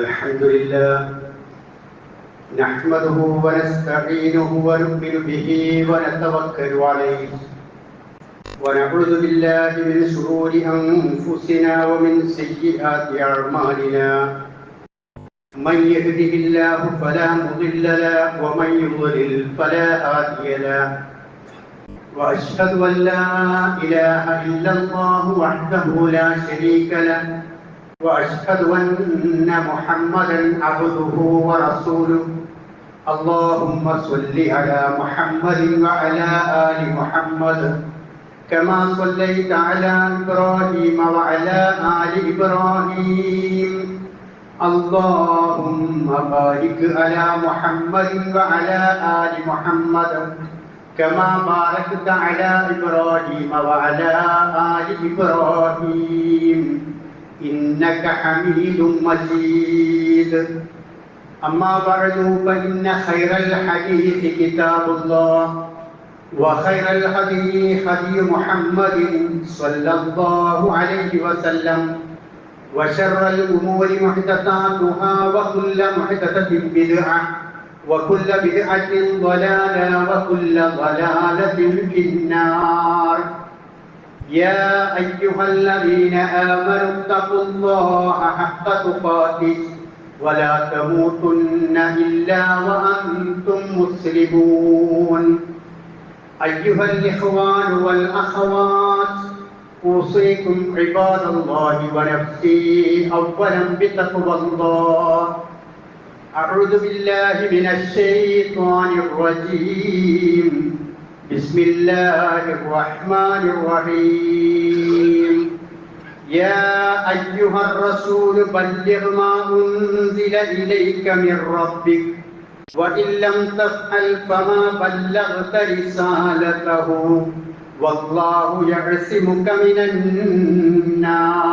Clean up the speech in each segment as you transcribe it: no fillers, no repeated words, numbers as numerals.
الحمد لله نحمده ونستعينه ونؤمن به ونتوكل عليه ونعوذ بالله من شرور أنفسنا ومن سيئات أعمالنا من يهده الله فلا مضل له ومن يضلل فلا هادي له وأشهد أن لا إله إلا الله وحده لا شريك له وأشهد أن محمدا عبده ورسوله اللهم صل على محمد وعلى آل محمد كما صليت على إبراهيم وعلى آل إبراهيم اللهم بارك على محمد وعلى آل محمد كما باركت على إبراهيم وعلى آل إبراهيم إنك حميد مجيد أما بعد فإن خير الحديث كتاب الله وخير الهدي هدي محمد صلى الله عليه وسلم وشر الأمور محدثاتها وكل محدثة بدعة وكل بدعة ضلالة وكل ضلالة في النار يا أيها الذين آمنوا اتقوا الله حق تقاته ولا تموتن إلا وأنتم مسلمون أيها الإخوان والأخوات أوصيكم عباد الله ونفسي أولا بتقوى الله أعوذ بالله من الشيطان الرجيم بسم الله الرحمن الرحيم يا أيها الرسول بلغ ما أنزل إليك من ربك وإن لم تفعل فما بلغت رسالته والله يعصمك من الناس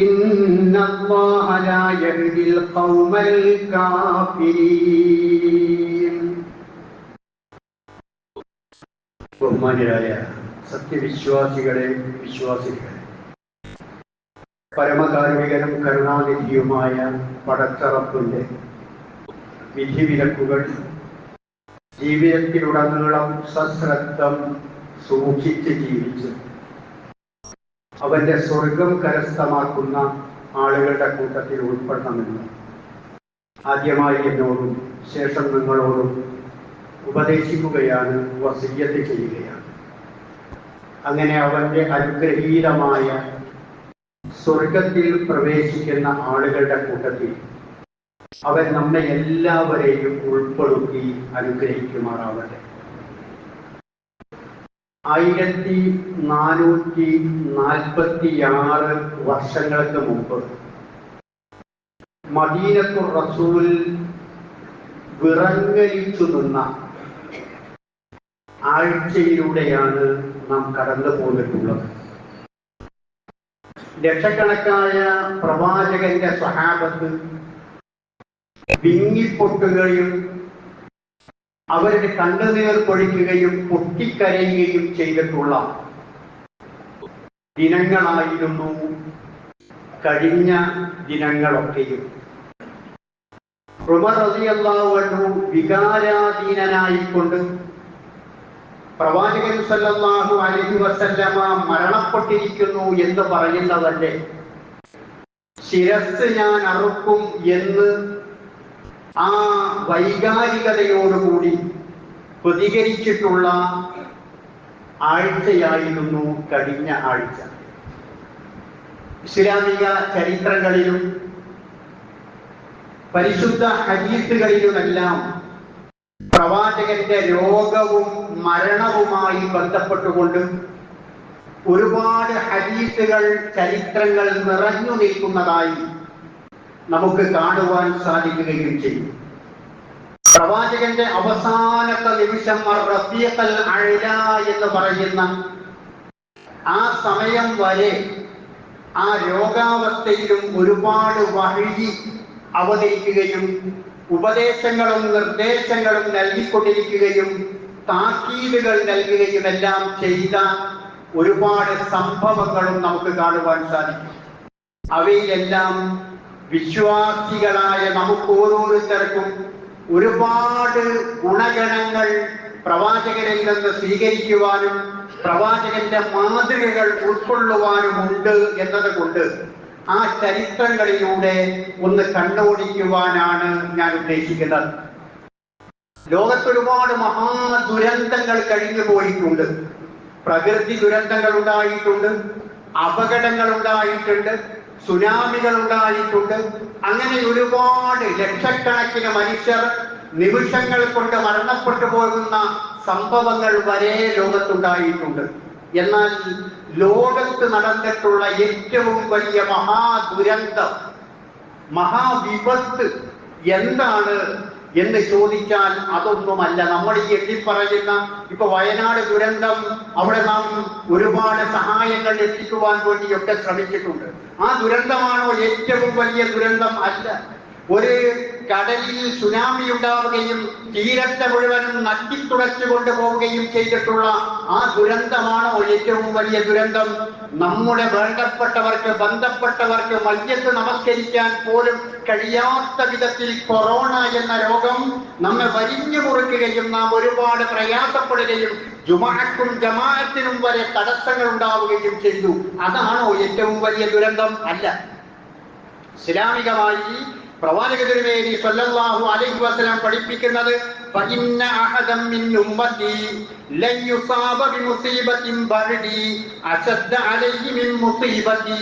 إن الله لا يهدي القوم الكافرين. ബഹുമാന്യരായ സത്യവിശ്വാസികളെ വിശ്വാസികളെ, പരമകാരുണികനും കരുണാനിധിയുമായ പടച്ചറപ്പിന്റെ വിധിവിലക്കുകൾ ജീവിതത്തിലുടനീളം സശ്രദ്ധം സൂക്ഷിച്ച് ജീവിച്ച് അവന്റെ സ്വർഗം കരസ്ഥമാക്കുന്ന ആളുകളുടെ കൂട്ടത്തിൽ ഉൾപ്പെടണമെന്ന് ആദ്യമായി എന്നോടും ശേഷം നിങ്ങളോടും ഉപദേശിക്കുകയാണ്, വസിയ്യത്ത് ചെയ്യുകയാണ്. അങ്ങനെ അവന്റെ അനുഗ്രഹീതമായ സ്വർഗത്തിൽ പ്രവേശിക്കുന്ന ആളുകളുടെ കൂട്ടത്തിൽ അവൻ നമ്മെ എല്ലാവരെയും ഉൾപ്പെടുത്തി അനുഗ്രഹിക്കുമാറാവട്ടെ. 1446 വർഷങ്ങൾക്ക് മുമ്പ് മദീനത്തുർ റസൂൽ വിറങ്ങലിച്ചു നിന്ന ആഴ്ചയിലൂടെയാണ് നാം കടന്നു പോന്നിട്ടുള്ളത്. ലക്ഷക്കണക്കായ പ്രവാചകന്റെ സ്വഹാബത്ത് വിങ്ങിപ്പൊട്ടുകയും അവരുടെ കണ്ണുനീർ പൊഴിക്കുകയും പൊട്ടിക്കരയുകയും ചെയ്തിട്ടുള്ള ദിനങ്ങളായിരുന്നു കഴിഞ്ഞ ദിനങ്ങളൊക്കെയും. ഉമർ റളിയല്ലാഹു അൻഹു വികാരാധീനനായിക്കൊണ്ട് പ്രവാചകൻ സല്ലല്ലാഹു അലൈഹി വസല്ലമ മരണപ്പെട്ടിരിക്കുന്നു എന്ന് പറയുന്നതല്ലേ, ശിരസ് ഞാൻ അറുക്കും എന്ന് ആ വൈകാരികതയോടുകൂടി പ്രതികരിച്ചിട്ടുള്ള ആഴ്ചയായിരുന്നു കഴിഞ്ഞ ആഴ്ച. ഇസ്ലാമിക ചരിത്രങ്ങളിലും പരിശുദ്ധ ഹദീസുകളിലുമെല്ലാം പ്രവാചകന്റെ രോഗവും മരണവുമായി ബന്ധപ്പെട്ടുകൊണ്ട് ഒരുപാട് ഹദീസുകൾ, ചരിത്രങ്ങൾ നിറഞ്ഞു നിൽക്കുന്നതായി നമുക്ക് കാണുവാൻ സാധിക്കുകയും ചെയ്യും. പ്രവാചകന്റെ അവസാനത്തെ നിമിഷം റഫീഖൽ അഅ്ല എന്ന് പറയുന്ന ആ സമയം വരെ ആ രോഗാവസ്ഥയിലും ഒരുപാട് വഹ്യി അവതരിക്കുകയും ഉപദേശങ്ങളും നിർദ്ദേശങ്ങളും നൽകിക്കൊണ്ടിരിക്കുകയും താക്കീതുകൾ നൽകുകയും എല്ലാം ചെയ്ത ഒരുപാട് സംഭവങ്ങളും നമുക്ക് കാണുവാൻ സാധിക്കും. അവയിലെല്ലാം വിശ്വാസികളായ നമുക്ക് ഓരോരുത്തർക്കും ഒരുപാട് ഗുണഗണങ്ങൾ പ്രവാചകനിൽ നിന്ന് സ്വീകരിക്കുവാനും പ്രവാചകന്റെ മാതൃകകൾ ഉൾക്കൊള്ളുവാനുമുണ്ട് എന്നതുകൊണ്ട് ആ ചരിത്രങ്ങളിലൂടെ ഒന്ന് കണ്ണോടിക്കുവാനാണ് ഞാൻ ഉദ്ദേശിക്കുന്നത്. ലോകത്തൊരുപാട് മഹാദുരന്തങ്ങൾ കഴിഞ്ഞു പോയിട്ടുണ്ട്. പ്രകൃതി ദുരന്തങ്ങൾ ഉണ്ടായിട്ടുണ്ട്, അപകടങ്ങൾ ഉണ്ടായിട്ടുണ്ട്, സുനാമികൾ ഉണ്ടായിട്ടുണ്ട്. അങ്ങനെ ഒരുപാട് ലക്ഷക്കണക്കിന് മനുഷ്യർ നിമിഷങ്ങൾ കൊണ്ട് മരണപ്പെട്ടു പോകുന്ന സംഭവങ്ങൾ വരെ ലോകത്തുണ്ടായിട്ടുണ്ട്. എന്നാൽ ലോകത്ത് നടന്നിട്ടുള്ള ഏറ്റവും വലിയ മഹാദുരന്തം, മഹാവിപത്ത് എന്താണ് എന്ന് ചോദിച്ചാൽ അതൊന്നുമല്ല. നമ്മൾ ഈ എത്തിപ്പറയുന്ന ഇപ്പൊ വയനാട് ദുരന്തം, അവിടെ നാം ഒരുപാട് സഹായങ്ങൾ എത്തിക്കുവാൻ വേണ്ടിയൊക്കെ ശ്രമിച്ചിട്ടുണ്ട്. ആ ദുരന്തമാണോ ഏറ്റവും വലിയ ദുരന്തം? അല്ല. ഒരു കടലിൽ സുനാമി ഉണ്ടാവുകയും തീരത്തെ മുഴുവനും നട്ടിത്തുടച്ചു കൊണ്ടുപോവുകയും ചെയ്തിട്ടുള്ള ആ ദുരന്തമാണോ ഏറ്റവും വലിയ ദുരന്തം? നമ്മുടെ വേണ്ടപ്പെട്ടവർക്ക്, ബന്ധപ്പെട്ടവർക്ക് മയ്യത്ത് നമസ്കരിക്കാൻ പോലും കഴിയാത്ത വിധത്തിൽ കൊറോണ എന്ന രോഗം നമ്മെ വരിഞ്ഞു മുറുക്കുകയും നാം ഒരുപാട് പ്രയാസപ്പെടുകയും ജുമാഅക്കും ജമാഅത്തിനും വരെ തടസ്സങ്ങൾ ഉണ്ടാവുകയും ചെയ്തു. അതാണോ ഏറ്റവും വലിയ ദുരന്തം? അല്ല. ഇസ്ലാമികമായി പ്രവാചക തിരുമേനി സ്വല്ലല്ലാഹു അലൈഹി വസല്ലം പഠിപ്പിക്കുന്നത് ഫഇന്ന അഹദൻ മിൻ ഉമ്മത്തി ലൻ യുസാബ ബിമുസീബത്തിൻ ബർദി അശദ്ദ അലൈഹി മിൻ മുസീബത്തി.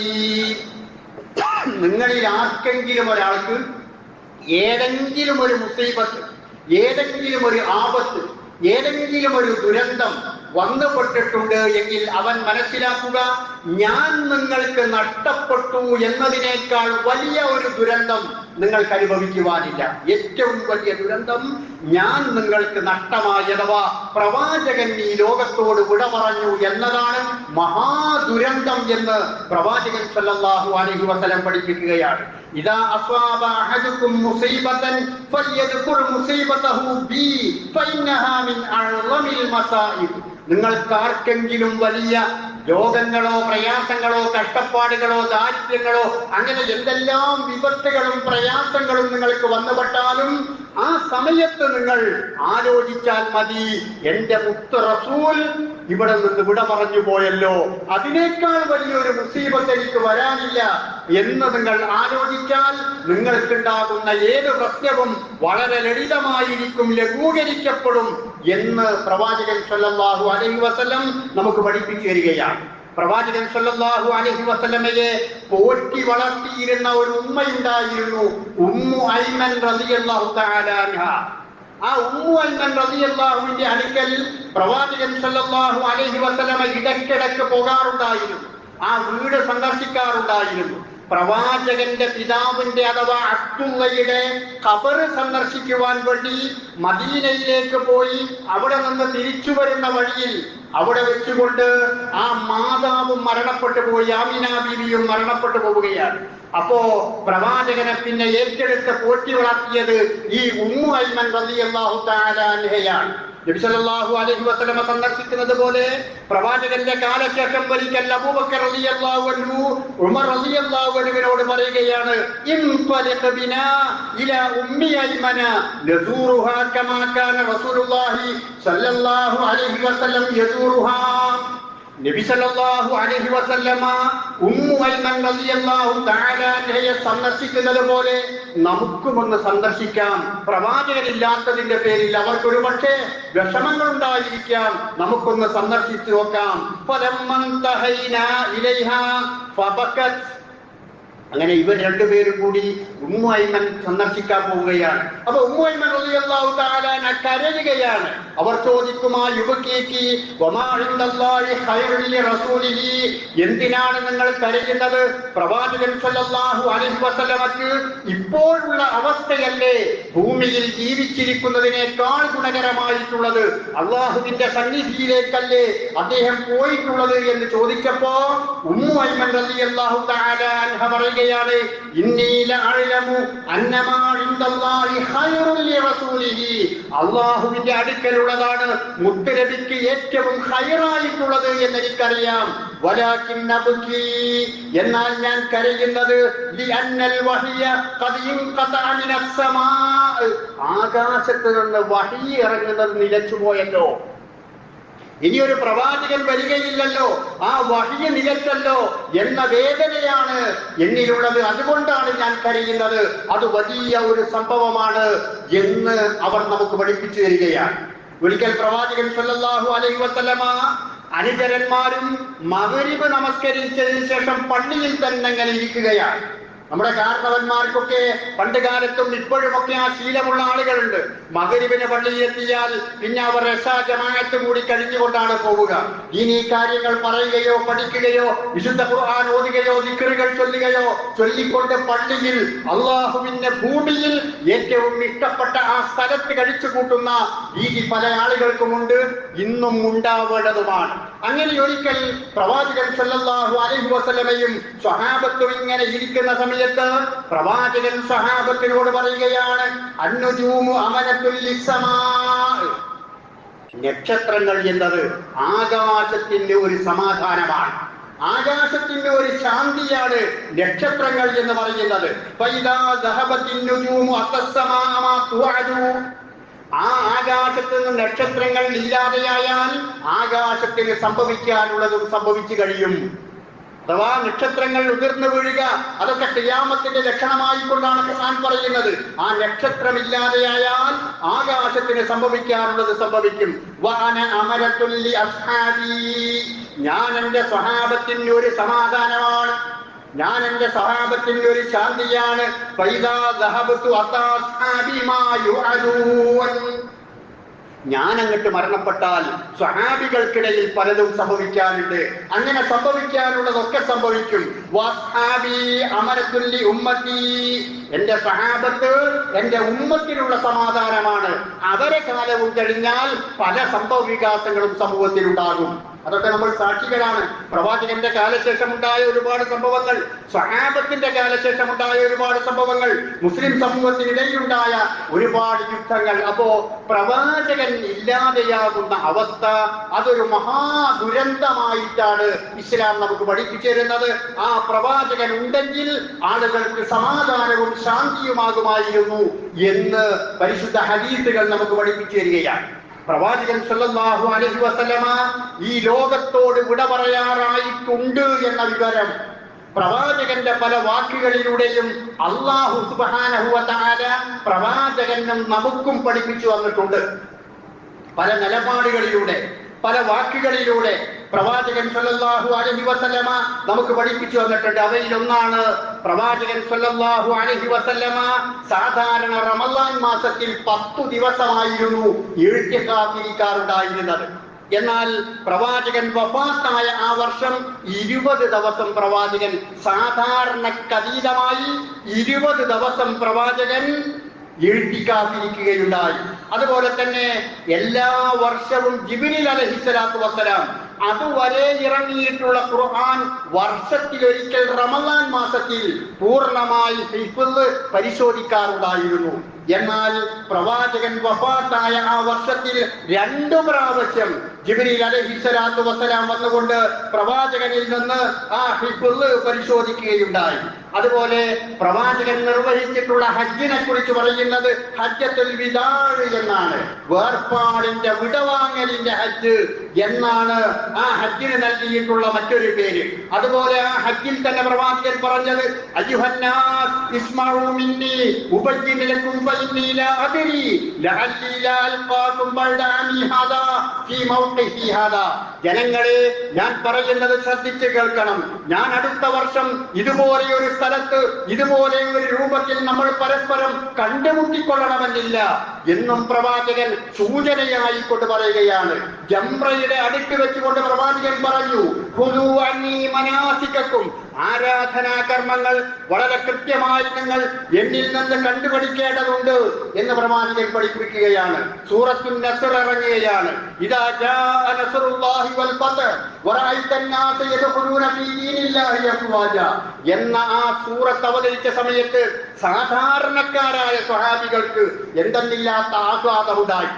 നിങ്ങളിൽ ആർക്കെങ്കിലും ഒരാൾക്ക് ഏതെങ്കിലും ഒരു മുസീബത്ത്, ഏതെങ്കിലും ഒരു ആപത്ത്, ഏതെങ്കിലും ഒരു ദുരന്തം വന്നുപെട്ടിട്ടുണ്ട് എങ്കിൽ അവൻ മനസ്സിലാക്കുക, ഞാൻ നിങ്ങൾക്ക് നഷ്ടപ്പെട്ടു എന്നതിനേക്കാൾ വലിയ ഒരു ദുരന്തം നിങ്ങൾക്ക് അനുഭവിക്കുവാനില്ല. ഏറ്റവും വലിയ ദുരന്തം ഞാൻ നിങ്ങൾക്ക് നഷ്ടമായി, അഥവാ പ്രവാചകൻ ഈ ലോകത്തോട് വിട പറഞ്ഞു എന്നതാണ് മഹാദുരന്തം എന്ന് പ്രവാചകൻ സല്ലല്ലാഹു അലൈഹി വസല്ലം പഠിപ്പിക്കുകയാണ്. ഇദാ അസ്വാബ അഹദുകും മുസീബതൻ ഫൽയദ്കുർ മുസീബതഹു ബി ഫഇന്നഹാ മിൻ അഅ്ളമിൽ മസാഇബ്. നിങ്ങൾക്കാർക്കെങ്കിലും വലിയ രോഗങ്ങളോ പ്രയാസങ്ങളോ കഷ്ടപ്പാടുകളോ ദാരിദ്ര്യങ്ങളോ അങ്ങനെ എന്തെല്ലാം വിപത്തുകളും പ്രയാസങ്ങളും നിങ്ങൾക്ക് വന്നുപെട്ടാലും ആ സമയത്ത് നിങ്ങൾ ആലോചിച്ചാൽ മതി, എന്റെ മുത്ത് റസൂൽ ഇവിടെ നിന്ന് വിട പറഞ്ഞു പോയല്ലോ, അതിനേക്കാൾ വലിയൊരു മുസീബത്ത് എനിക്ക് വരാനില്ല എന്ന് നിങ്ങൾ ആലോചിച്ചാൽ നിങ്ങൾക്കുണ്ടാകുന്ന ഏത് പ്രശ്നവും വളരെ ലളിതമായിരിക്കും, ലഘൂകരിക്കപ്പെടും എന്ന് പ്രവാചകൻ സല്ലല്ലാഹു അലൈഹി വസല്ലം നമുക്ക് പഠിപ്പിച്ചു തരികയാണ്. പ്രവാചകൻ സല്ലല്ലാഹു അലൈഹി വസല്ലമയെ പോറ്റി വളർത്തിയിരുന്ന ഒരു ഉമ്മയുണ്ടായിരുന്നു, ഉമ്മു ഐമൻ റളിയല്ലാഹു തആല അൻഹ. ആ ഉമ്മു ഐമൻ റളിയല്ലാഹുവിന്റെ അടുക്കൽ പ്രവാചകൻ സല്ലല്ലാഹു അലൈഹി വസല്ലമ ഇടയ്ക്കിടയ്ക്ക് പോകാറുണ്ടായിരുന്നു, ആ വീട് സന്ദർശിക്കാറുണ്ടായിരുന്നു. പ്രവാചകന്റെ പിതാവിന്റെ അഥവാ അബ്ദുള്ളയുടെ ഖബർ സന്ദർശിക്കുവാൻ വേണ്ടി മദീനയിലേക്ക് പോയി അവിടെ നിന്ന് തിരിച്ചു വരുന്ന വഴിയിൽ അവിടെ വെച്ചുകൊണ്ട് ആ മാതാവും മരണപ്പെട്ടു പോയി, ആമിന ബീവിയും മരണപ്പെട്ടു പോവുകയാണ്. അപ്പോ പ്രവാചകനെ പിന്നെ ഏറ്റെടുത്ത് പോറ്റി വളർത്തിയത് ഈ ഉമ്മു ഐമൻ റളിയല്ലാഹു തആല അൻഹയാണ്. നബി സല്ലല്ലാഹു അലൈഹി വസല്ലം സന്ദർശിക്കുന്നത് പോലെ പ്രവാചകന്റെ കാലശേഷം ഒരിക്കൽ അബൂബക്കർ റളിയല്ലാഹു അൻഹു ഉമർ റളിയല്ലാഹു അൻഹുവിനോട് പറയുകയാണ്, ഇൻതലിഖ് ബിനാ ഇലാ ഉമ്മി ഐമന നസൂറുഹാ കമാ കാന റസൂലുള്ളാഹി സല്ലല്ലാഹു അലൈഹി വസല്ലം യസൂറുഹാ. നബി സല്ലല്ലാഹു അലൈഹി വസല്ലമ ഉമ്മു ഐമൻ റളിയല്ലാഹു തആല അൻഹയെ സന്ദർശിക്കുന്നത് പോലെ നമുക്കുമൊന്ന് സന്ദർശിക്കാം. പ്രവാചകനില്ലാത്തതിന്റെ പേരിൽ അവർക്കൊരു പക്ഷേ വിഷമങ്ങൾ ഉണ്ടായിരിക്കാം, നമുക്കൊന്ന് സന്ദർശിച്ചു നോക്കാം. ഫലമ്മൻ തഹൈനാ ഇലൈഹാ ഫബകത്. അങ്ങനെ ഇവർ രണ്ടുപേരും കൂടി ഉമ്മു ഐമൻ സന്ദർശിക്കാൻ പോവുകയാണ്. അപ്പൊ ഉമ്മു ഐമൻ റളിയല്ലാഹു തആല അൻഹ കരയുകയാണ്. അവർ ചോദിക്കുമാ യുബകീകി വമാ ഇൻദല്ലാഹി ഖൈറുൽ ലിറസൂലിഹി. എന്തിനാണ് നിങ്ങൾ കരയുന്നത്? പ്രവാചകൻ സല്ലല്ലാഹു അലൈഹി വസല്ലമക്ക് ഇപ്പോഴുള്ള അവസ്ഥയല്ലേ ഭൂമിയിൽ ജീവിച്ചിരിക്കുന്നതിനേക്കാൾ ഗുണകരമായിട്ടുള്ളത്? അള്ളാഹുവിന്റെ സന്നിധിയിലേക്കല്ലേ അദ്ദേഹം പോയിട്ടുള്ളത് എന്ന് ചോദിച്ചപ്പോ ഉമ്മു ഐമൻ റളിയല്ലാഹു തആല അൻഹ പറയുകയാണ്, ഇന്നി ലഅലമു അന്നമാ ഇൻദല്ലാഹി ഖൈറുൽ ലിറസൂലിഹി. അല്ലാഹുവിന്റെ അടുക്കലുള്ളതാണ് മുത്തുനബിക്ക് ഏറ്റവും ഖൈറായിട്ടുള്ളത് എന്ന് എനിക്കറിയാം. വലാകിൻ അബ്കി, എന്നാൽ ഞാൻ കരയുന്നത് ലിഅന്നൽ വഹിയ ഖദ് ഇൻഖതഅ മിനസ് സമാ, ആകാശത്ത് നിന്ന് വഹി ഇറങ്ങുന്നത് നിലച്ചുപോയല്ലോ, ഇനിയൊരു പ്രവാചകൻ വരികയില്ലല്ലോ, ആ വഹി നിലച്ചല്ലോ എന്ന വേദനയാണ് എന്നിലുള്ളത്, അതുകൊണ്ടാണ് ഞാൻ കരയുന്നത്, അത് വലിയ ഒരു സംഭവമാണ് എന്ന് അവർ നമുക്ക് പഠിപ്പിച്ചു തരികയാണ്. ഒരിക്കൽ പ്രവാചകൻ സല്ലല്ലാഹു അലൈഹി വസല്ലമ അനുചരന്മാരും മഗ്രിബ് നമസ്കരിച്ചതിന് ശേഷം പള്ളിയിൽ തന്നെ അങ്ങനെ ഇരിക്കുകയാണ്. നമ്മുടെ കാരണവന്മാർക്കൊക്കെ പണ്ട് കാലത്തും ഇപ്പോഴുമൊക്കെ ആ ശീലമുള്ള ആളുകളുണ്ട്. മഗ്രിബിന് പള്ളിയിലെത്തിയാൽ പിന്നെ അവർ ഇശാ ജമാഅത്ത് കൂടി കഴിഞ്ഞുകൊണ്ടാണ് പോവുക. ഇനി കാര്യങ്ങൾ പറയുകയോ പഠിക്കുകയോ വിശുദ്ധ ഖുർആൻ ഓതുകയോ ദിക്റുകൾ ചൊല്ലുകയോ ചൊല്ലിക്കൊണ്ട് പള്ളിയിൽ അള്ളാഹുവിന്റെ ഭൂമിയിൽ ഏറ്റവും ഇഷ്ടപ്പെട്ട ആ സ്ഥലത്ത് കഴിച്ചു കൂട്ടുന്ന രീതി പല ആളുകൾക്കുമുണ്ട്, ഇന്നും ഉണ്ടാവേണ്ടതുമാണ്. അങ്ങനെ ഒരിക്കൽ പ്രവാചകൻ സല്ലല്ലാഹു അലൈഹി വസല്ലമയും സ്വഹാബത്തും ഇങ്ങനെ ഇരിക്കുന്ന സമയത്ത് പ്രവാചകൻ സ്വഹാബത്തിനോട് പറയുകയാണ്, അന്നുജൂമു അമനത്തുൽ ലിസ്സമാ, നക്ഷത്രങ്ങൾ എന്നത് ആകാശത്തിന്റെ ഒരു സമാധാനമാണ്, ആകാശത്തിന്റെ ഒരു ശാന്തിയാണ് നക്ഷത്രങ്ങൾ എന്ന് പറയുന്നത്. ഫൈദാ ദഹബത്തിൻ നുജൂമു അത്തസ്സമാ മാ തുഅദു, ആ ആകാശത്ത് നിന്ന് നക്ഷത്രങ്ങൾ ഇല്ലാതെയായാൽ ആകാശത്തിന് സംഭവിക്കാനുള്ളതും സംഭവിച്ചു കഴിയും. അഥവാ നക്ഷത്രങ്ങൾ ഉതിർന്നു വീഴുക, അതൊക്കെ ഖിയാമത്തിന്റെ ലക്ഷണമായിക്കൊണ്ടാണ് ഖുർആൻ പറയുന്നത്. ആ നക്ഷത്രമില്ലാതെയായാൽ ആകാശത്തിന് സംഭവിക്കാനുള്ളത് സംഭവിക്കും. വഅന അമരത്തുൽ ലി അസ്ഹാബി, ഞാൻ എന്റെ സ്വഹാബത്തിന് ഒരു സമാധാനമാണ്, ഞാൻ എന്റെ സ്വഹാബത്തിന്റെ ഒരു ശാന്തിയാണ്. ഫൈദാ ദഹബതു അസ്ഹാബി മാ യുഅദൂൻ, ഞാൻ അങ്ങോട്ട് മരണപ്പെട്ടാൽ സ്വഹാബികൾക്കിടയിൽ പലതും സംഭവിക്കാനുണ്ട്, അങ്ങനെ സംഭവിക്കാനുള്ളതൊക്കെ സംഭവിക്കും. വസ്ഹാബി അമരത്തുൽ ലി ഉമ്മത്തി, എന്റെ സ്വഹാബത്ത് എന്റെ ഉമ്മത്തിനുള്ള സമാധാനമാണ്, അവരെ കാലവും കഴിഞ്ഞാൽ പല സംഭവ വികാസങ്ങളും സമൂഹത്തിൽ ഉണ്ടാകും. അതൊക്കെ നമ്മൾ സാക്ഷികളാണ്. പ്രവാചകന്റെ കാലശേഷം ഉണ്ടായ ഒരുപാട് സംഭവങ്ങൾ, സ്വഹാബത്തിന്റെ കാലശേഷം ഉണ്ടായ ഒരുപാട് സംഭവങ്ങൾ, മുസ്ലിം സമൂഹത്തിനിടയിലുണ്ടായ ഒരുപാട് യുദ്ധങ്ങൾ. അപ്പോ പ്രവാചകൻ ഇല്ലാതെയാകുന്ന അവസ്ഥ അതൊരു മഹാദുരന്തമായിട്ടാണ് ഇസ്ലാം നമുക്ക് പഠിപ്പിച്ചു തരുന്നത്. ആ പ്രവാചകൻ ഉണ്ടെങ്കിൽ ആളുകൾക്ക് സമാധാനവും ശാന്തിയുമാകുമായിരുന്നു എന്ന് പരിശുദ്ധ ഹദീസുകൾ നമുക്ക് പഠിപ്പിച്ചു തരികയാണ്. പ്രവാചകൻ സല്ലല്ലാഹു അലൈഹി വസല്ലമ ഈ ലോകത്തോട് വിട പറയാറായിട്ടുണ്ട് എന്ന വിവരം പ്രവാചകന്റെ പല വാക്കുകളിലൂടെയും അല്ലാഹു സുബ്ഹാനഹു വ തആല പ്രവാചകനും നമുക്കും പഠിപ്പിച്ചു വന്നിട്ടുണ്ട്. പല നിലപാടുകളിലൂടെ, പല വാക്കുകളിലൂടെ പ്രവാചകൻ സല്ലല്ലാഹു അലൈഹി വസല്ലമ നമുക്ക് പഠിപ്പിച്ചു വന്നിട്ടുണ്ട്. അവയിലൊന്നാണ് പ്രവാചകൻ സല്ലല്ലാഹു അലൈഹി വസല്ലമ സാധാരണ റമളാൻ മാസത്തിൽ 10 ദിവസമായിരുന്നു ഇഴ്തികാഫിരിക്കാറുണ്ടായിരുന്നത്. എന്നാൽ പ്രവാചകൻ വഫാത്തായ ആ വർഷം 20 ദിവസം പ്രവാചകൻ സാധാരണക്കതീതമായി 20 ദിവസം പ്രവാചകൻ ഇഴ്തികാഫിരിക്കുകയുണ്ടായി. അതുപോലെ തന്നെ എല്ലാ വർഷവും ജിബ്രീൽ അലൈഹിസ്സലാത്തു വസ്സലാം അതുവരെ ഇറങ്ങിയിട്ടുള്ള ഖുർആൻ വർഷത്തിലൊരിക്കൽ റമളാൻ മാസത്തിൽ പൂർണ്ണമായി ഹിഫ്ള് പരിശോധിക്കാറുണ്ടായിരുന്നു. എന്നാൽ പ്രവാചകൻ വഫാത്തായ ആ വർഷത്തിൽ 2 പ്രാവശ്യം ജിബ്രീൽ അലൈഹിസ്സലാത്തു വസ്സലാം വന്നുകൊണ്ട് പ്രവാചകനിൽ നിന്ന് ആ ഹിഫ്ള് പരിശോധിക്കുകയുണ്ടായി. അതുപോലെ പ്രവാചകൻ നിർവഹിച്ചിട്ടുള്ള ഹജ്ജിനെ കുറിച്ച് പറയുന്നത് ഹജ്ജത്തുൽ വിദാ എന്നാണ്, വേർപാടിന്റെ വിടവാങ്ങലിന്റെ ഹജ്ജ് എന്നാണ് ആ ഹജ്ജിന് നൽകിയിട്ടുള്ള മറ്റൊരു പേര്. അതുപോലെ ആ ഹജ്ജിൽ തന്നെ പ്രവാചകൻ പറഞ്ഞത് അയ്യുഹന്നാസ് ഇസ്മഉ മിന്നി ഉബയ്യിൻ ലക്കും ഫഇന്നി ലാ അദ്രി ലഅല്ലി ലാ അൽഖാകും ബഅദ അമി ഹാദാ ഫീ മൗഖിഫി ഹാദാ, ജനങ്ങളെ ഞാൻ പറയുന്നത് ശ്രദ്ധിച്ച് കേൾക്കണം. ഞാൻ അടുത്ത വർഷം ഇതുപോലെ ഒരു സ്ഥലത്ത് ഇതുപോലെ ഒരു രൂപത്തിൽ നമ്മൾ പരസ്പരം കണ്ടുമുട്ടിക്കൊള്ളണമെന്നില്ല എന്നും പ്രവാചകൻ സൂചനയായിക്കൊണ്ട് പറയുകയാണ്. ജംറയുടെ അടുത്ത് വെച്ചുകൊണ്ട് പ്രവാചകൻ പറഞ്ഞു, ഖുദൂ അന്നീ മനാസികക്കും, ആരാധനാ കർമ്മങ്ങൾ വളരെ കൃത്യമായി നിങ്ങൾ എന്നിൽ നിന്ന് കണ്ടുപഠിക്കേണ്ടതുണ്ട് എന്ന് പ്രവാചകൻ പഠിപ്പിക്കുകയാണ്. സൂറത്തുൻ നസ്ർ ഇറങ്ങുകയാണ്. ഇദാ ജാഅ നസ്റുല്ലാഹി വൽ ഫത്ഹ് വറഅയ്തൻ നാസ യദ്ഖുലൂന ഫീ ദീനില്ലാഹി അഫ്വാജ എന്ന ആ സൂറത്ത് അവതരിച്ച സമയത്ത് സാധാരണക്കാരായ സ്വഹാബികൾക്ക് എന്തെന്നില്ലാത്ത ആഹ്ലാദമുണ്ടായി.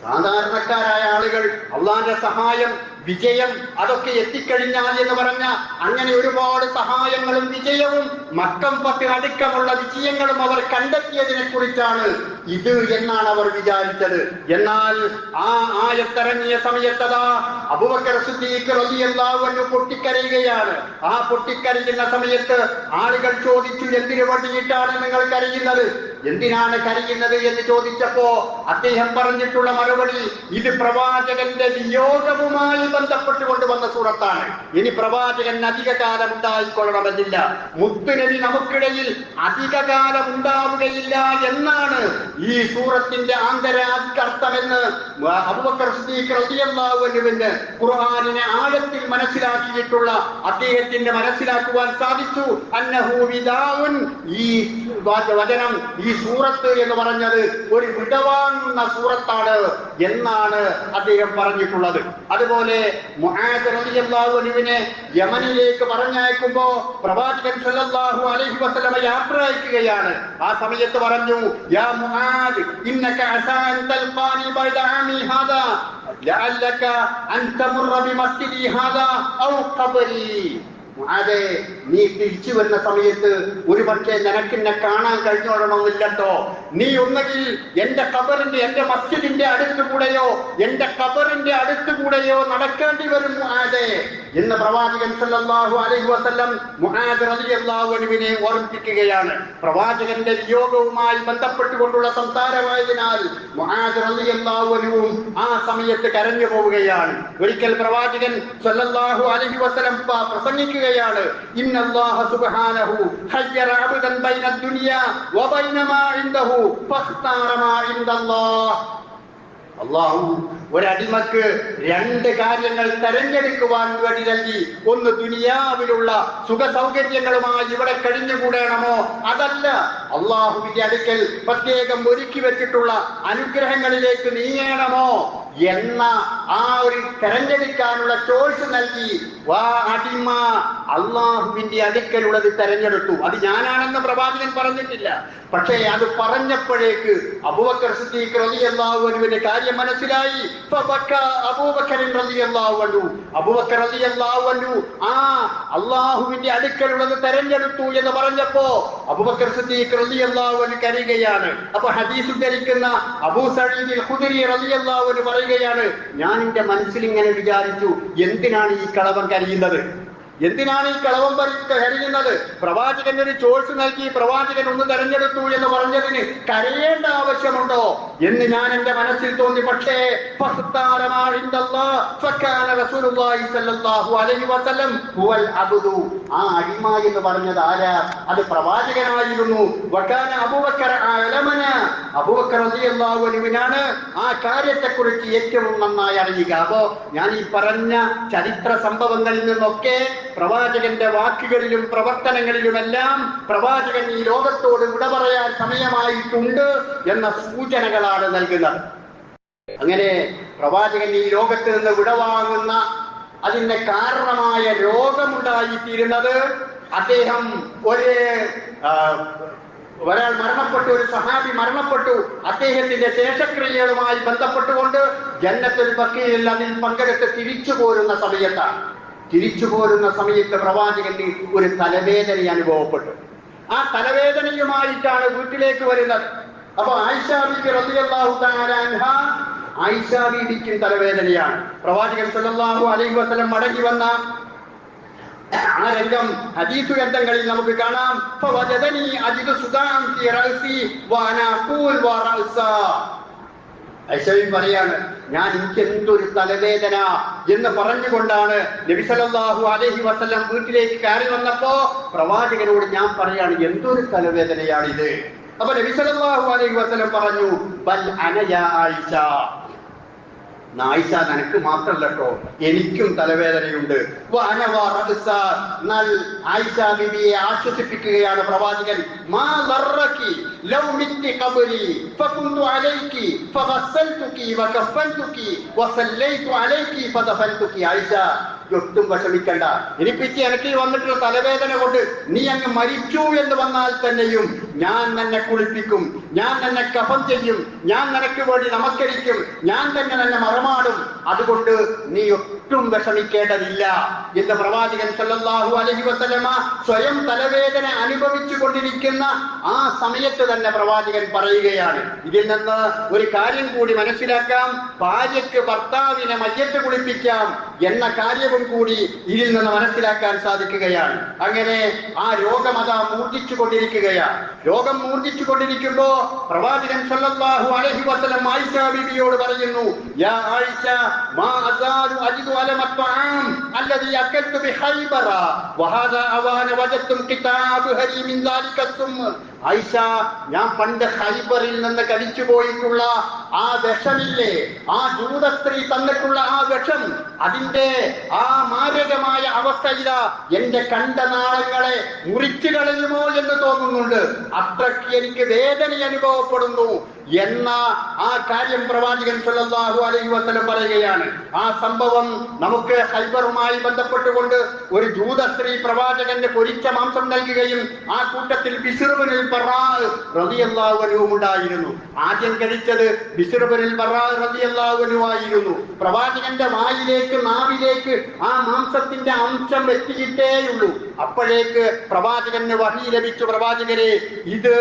സാധാരണക്കാരായ ആളുകൾ അള്ളാന്റെ സഹായം വിജയം അതൊക്കെ എത്തിക്കഴിഞ്ഞാൽ എന്ന് പറഞ്ഞ അങ്ങനെ ഒരുപാട് സഹായങ്ങളും വിജയവും മക്കം പത്ത് അടക്കമുള്ള വിജയങ്ങളും അവർ കണ്ടെത്തിയതിനെ കുറിച്ചാണ് ഇത് എന്നാണ് അവർ വിചാരിച്ചത്. എന്നാൽ ആ ആയത്തിറങ്ങിയ സമയത്തതാ അബൂബക്കർ സിദ്ദീഖ് റളിയല്ലാഹു അൻഹു പൊട്ടിക്കരയുകയാണ്. ആ പൊട്ടിക്കരയുന്ന സമയത്ത് ആളുകൾ ചോദിച്ചു, എന്തിനു വേണ്ടിയിട്ടാണ് നിങ്ങൾ കരയുന്നത്, എന്തിനാണ് കരയുന്നത് എന്ന് ചോദിച്ചപ്പോ അദ്ദേഹം പറഞ്ഞിട്ടുള്ള മറുപടി, ഇത് പ്രവാചകന്റെ വിയോഗവുമായി ബന്ധപ്പെട്ടുകൊണ്ട് വന്ന സൂറത്താണ്. ഇനി പ്രവാചകൻ അധികകാലം ഉണ്ടായിക്കൊള്ളണമെന്നില്ല, മുത്തുനബി നമുക്കിടയിൽ അധികകാലം ഉണ്ടാവുകയില്ല എന്നാണ് ഈ സൂറത്തിന്റെ ആന്തരാർത്ഥമെന്ന് അബൂബക്കർ സിദ്ദീഖ് റളിയല്ലാഹു അൻഹുവിന് ഖുർആനിനെ ആഴത്തിൽ മനസ്സിലാക്കിയിട്ടുള്ള അദ്ദേഹത്തിന്റെ മനസ്സിലാക്കുവാൻ സാധിച്ചു. അന്നഹു വിദാഉൻ, ഈ വചനം, ഈ സൂറത്ത് എന്ന് പറഞ്ഞത് ഒരു വിടവാങ്ങുന്ന സൂറത്താണ് എന്നാണ് അദ്ദേഹം പറഞ്ഞിട്ടുള്ളത്. അതുപോലെ മുആദ് റളിയല്ലാഹു അൻഹുവിനെ യമനിലേക്ക് പറഞ്ഞയക്കുമ്പോ പ്രവാചകൻ സല്ലല്ലാഹു അലൈഹി വസല്ലം യാത്ര അയക്കുകയാണ്. ആ സമയത്ത് പറഞ്ഞു, യാ മുആദ് ഇന്നക അസാ അൻ തൽഖാനി ബൈദ ആമി ഹാദാ ലഅല്ലക അൻ തമുറ ബിമസ്ജിദി ഹാദാ ഔ ഖബരി. അതെ, നീ തിരിച്ചു വരുന്ന സമയത്ത് ഒരു പക്ഷേ നിനക്കെന്നെ കാണാൻ കഴിഞ്ഞോളണമെന്നില്ലട്ടോ. നീ ഒന്നുകിൽ എന്റെ ഖബറിന്റെ, എന്റെ മസ്ജിദിന്റെ അടുത്തുകൂടെയോ എന്റെ ഖബറിന്റെ അടുത്തുകൂടെയോ നടക്കേണ്ടി വരും മുആദേ എന്ന് പ്രവാചകൻ സല്ലല്ലാഹു അലൈഹി വസല്ലം മുആദ് റളിയല്ലാഹു അൻഹുവിനെ ഓർമ്മിപ്പിക്കുകയാണ്. പ്രവാചകന്റെ വിയോഗവുമായി ബന്ധപ്പെട്ടുകൊണ്ടുള്ള സംസാരമായതിനാൽ മുആദ് റളിയല്ലാഹു അൻഹു ആ സമയത്ത് കരഞ്ഞു പോവുകയാണ്. ഒരിക്കൽ പ്രവാചകൻ സല്ലല്ലാഹു അലൈഹി വസല്ലം പ്രസംഗിക്കുകയാണ്, ഇന്നല്ലാഹ സുബ്ഹാനഹു ഖയ്യറ അബ്ദൻ ബൈന ദുനിയ വബൈന മാ ഇൻദഹു ഫഖ്താറ മാ ഇൻദല്ലാഹ്. അല്ലാഹു ഒരടിമക്ക് രണ്ട് കാര്യങ്ങൾ തെരഞ്ഞെടുക്കുവാൻ വേണ്ടി നൽകി. ഒന്ന് ദുനിയാവിലുള്ള സുഖ സൗകര്യങ്ങളുമായി ഇവിടെ കഴിഞ്ഞുകൂടണമോ, അതല്ല അള്ളാഹുവിന്റെ അടുക്കൽ പ്രത്യേകം ഒരുക്കി വെച്ചിട്ടുള്ള അനുഗ്രഹങ്ങളിലേക്ക് നീങ്ങണമോ എന്ന ആ ഒരു തെരഞ്ഞെടുക്കാനുള്ള ചോയ്സ് നൽകി. വാ അടിമ അള്ളാഹുവിന്റെ അടുക്കലുള്ളത് തെരഞ്ഞെടുത്തു. അത് ഞാനാണെന്ന് പ്രവാചകൻ പറഞ്ഞിട്ടില്ല, പക്ഷേ അത് പറഞ്ഞപ്പോഴേക്ക് അബൂബക്കർ സിദ്ദീഖ് റളിയല്ലാഹു അൻഹുവിന്റെ കാര്യം മനസ്സിലായി. അബൂബക്കർ റളിയല്ലാഹു അൻഹു ആ അള്ളാഹുവിന്റെ അടുക്കലുള്ളത് തെരഞ്ഞെടുത്തു എന്ന് പറഞ്ഞപ്പോ അബൂബക്കർ സിദ്ദീഖ് റളിയല്ലാഹു അൻഹു കരയുകയാണ്. അപ്പൊ ഹദീസ് ഉദ്ധരിക്കുന്ന അബൂ സഈദ് അൽ ഖുദരി റളിയല്ലാഹു അൻഹു പറയുകയാണ്, ഞാൻ എന്റെ മനസ്സിൽ ഇങ്ങനെ വിചാരിച്ചു, എന്തിനാണ് ഈ കളവൻ കരയുന്നത്, എന്തിനാണ് ഈ കളവം കരയുന്നത്? പ്രവാചകൻ ഒരു ചോയ്സ് നൽകി, പ്രവാചകൻ ഒന്ന് തെരഞ്ഞെടുത്തു എന്ന് പറഞ്ഞതിന് കരയേണ്ട ആവശ്യമുണ്ടോ എന്ന് ഞാൻ എന്റെ മനസ്സിൽ തോന്നി. പക്ഷേ ആ അടിമ എന്ന് പറഞ്ഞത് ആരാ? അത് പ്രവാചകനായിരുന്നു. അബൂബക്കർ റളിയല്ലാഹു അൻഹുവിനാണ് ആ കാര്യത്തെക്കുറിച്ച് ഏറ്റവും നന്നായി അറിയുക. അപ്പോ ഞാൻ ഈ പറഞ്ഞ ചരിത്ര സംഭവങ്ങളിൽ നിന്നൊക്കെ പ്രവാചകന്റെ വാക്കുകളിലും പ്രവർത്തനങ്ങളിലുമെല്ലാം പ്രവാചകൻ ഈ ലോകത്തോട് വിട പറയാൻ സമയമായിട്ടുണ്ട് എന്ന സൂചനകളാണ് നൽകുന്നത്. അങ്ങനെ പ്രവാചകൻ ഈ ലോകത്ത് നിന്ന് വിടവാങ്ങുന്ന അതിന്റെ കാരണമായ രോഗമുണ്ടായിത്തീരുന്നത്, അദ്ദേഹം ഒരാൾ മരണപ്പെട്ടു, ഒരു സഹാബി മരണപ്പെട്ടു. അദ്ദേഹത്തിന്റെ ശേഷക്രിയകളുമായി ബന്ധപ്പെട്ടുകൊണ്ട് ജന്നത്തുൽ ബഖീയിൽ അതിൽ പങ്കെടുത്ത് തിരിച്ചു പോരുന്ന സമയത്ത് പ്രവാചകന് ഒരു തലവേദന അനുഭവപ്പെട്ടു. ആ തലവേദനയുമായിട്ടാണ് വീട്ടിലേക്ക് വരുന്നത്. അപ്പൊ ആയിഷ ബീബി റളിയല്ലാഹു തആല അൻഹ, ആയിഷ ബീബിക്കും തലവേദനയാണ്. പ്രവാചകൻ സല്ലല്ലാഹു അലൈഹി വസല്ലം മടങ്ങി വന്ന ആ രംഗം ഹദീസ് ഗ്രന്ഥങ്ങളിൽ നമുക്ക് കാണാം. ഫവജദനി അജിദു സുദാൻ ഫീ റഅസി വഅനാ ഖൂൽ വറഅസ. ഐഷയും പറയാണ്, ഞാൻ എനിക്ക് എന്തൊരു തലവേദന എന്ന് പറഞ്ഞുകൊണ്ടാണ് നബി സല്ലല്ലാഹു അലൈഹി വസല്ലം വീട്ടിലേക്ക് കയറി വന്നപ്പോ പ്രവാചകനോട് ഞാൻ പറയാണ്, എന്തൊരു തലവേദനയാണിത്. അപ്പൊ നബി സല്ലല്ലാഹു അലൈഹി വസല്ലം പറഞ്ഞു, ബൽ അന യാ ആയിഷ, ആയിഷ നിനക്ക് മാത്രല്ലോ, എനിക്കും തലവേദനയുണ്ട്. എന്നാൽ ആയിഷ ബിബിയെ ആശ്വസിപ്പിക്കുകയാണ് പ്രവാചകൻ. മാ ദർറകി ലൗ മിത്തി ഖബരി ഫകുന്തു അലൈകി ഫഗസ്സൽതുകി വകഫൻതുകി വസല്ലൈതു അലൈകി ഫദഫൻതുകി. ആയിഷ, ഒട്ടും വിഷമിക്കണ്ട, ഇനിപ്പിച്ച് എനിക്ക് വന്നിട്ടുള്ള തലവേദന കൊണ്ട് നീ അങ്ങ് മരിച്ചു എന്ന് വന്നാൽ തന്നെയും ഞാൻ നിന്നെ കുളിപ്പിക്കും, ഞാൻ നിന്നെ കഫൻ ചെയ്യും, ഞാൻ നിനക്ക് വേണ്ടി നമസ്കരിക്കും, ഞാൻ തന്നെ മറമാടും. അതുകൊണ്ട് നീ ഒട്ടും വിഷമിക്കേണ്ടതില്ല എന്ന് പ്രവാചകൻ സല്ലല്ലാഹു അലൈഹി വസല്ലമ സ്വയം തലവേദന അനുഭവിച്ചു കൊണ്ടിരിക്കുന്ന ആ സമയത്ത് തന്നെ പ്രവാചകൻ പറയുകയാണ്. ഇതിൽ നിന്ന് ഒരു കാര്യം കൂടി മനസ്സിലാക്കാം. ഭാര്യയ്ക്ക് ഭർത്താവിനെ മയ്യത്ത് കുളിപ്പിക്കാം എന്ന കാര്യവും കൂടി ഇതിൽ നിന്ന് മനസ്സിലാക്കാൻ സാധിക്കുകയാണ്. അങ്ങനെ ആ രോഗം അതാ മൂർജിച്ചു കൊണ്ടിരിക്കുകയാണ്. രോഗം മൂർജിച്ചു കൊണ്ടിരിക്കുമ്പോ പ്രവാചകൻ സല്ലല്ലാഹു അലൈഹി വസല്ലം ആയിഷ ബീവിയോട് പറയുന്നു, യാ ആയിഷ മാ അസാലു അജിദു അലമ ത്വആം അല്ലദി അകൽതു ബിഖൈബറ വഹാദാ അവാന വജത്തും കിതാബ് ഹരി മിൻ ദാലിക സും. ആയിഷ, ഞാൻ പണ്ട് ഖൈബറിൽ നിന്ന് കഴിച്ചു പോയിട്ടുള്ള ആ വിഷമില്ലേ, ആ ജൂത സ്ത്രീ തന്നിട്ടുള്ള ആ വിഷം, അതിന്റെ ആ മാരകമായ അവസ്ഥയില എന്റെ കണ്ടനാളങ്ങളെ മുറിച്ചു കളയുമോ എന്ന് തോന്നുന്നുണ്ട്. അത്രയ്ക്ക് എനിക്ക് വേദന അനുഭവപ്പെടുന്നു എന്ന ആ കാര്യം പ്രവാചകൻ സല്ലല്ലാഹു അലൈഹി വസല്ലം പറയുകയാണ്. ആ സംഭവം നമുക്ക് ഖൈബറുമായി ബന്ധപ്പെട്ടുകൊണ്ട് ഒരു ജൂത സ്ത്രീ പ്രവാചകന്റെ പൊരിച്ച മാംസം നൽകുകയും ആ കൂട്ടത്തിൽ ബിശ്ർ ഇബ്നുൽ ബറാ റളിയല്ലാഹു അൻഹു ഉണ്ടായിരുന്നു. ആദ്യം കഴിച്ചത് ബിശ്ർ ഇബ്നുൽ ബറാ റളിയല്ലാഹു അൻഹു ആയിരുന്നു. പ്രവാചകന്റെ വായിലേക്ക്, നാവിലേക്ക് ആ മാംസത്തിന്റെ അംശം എത്തിയിട്ടേയുള്ളൂ. അപ്പോഴേക്ക് പ്രവാചകന് വഹി ലഭിച്ചു, പ്രവാചകരെ, ഇത്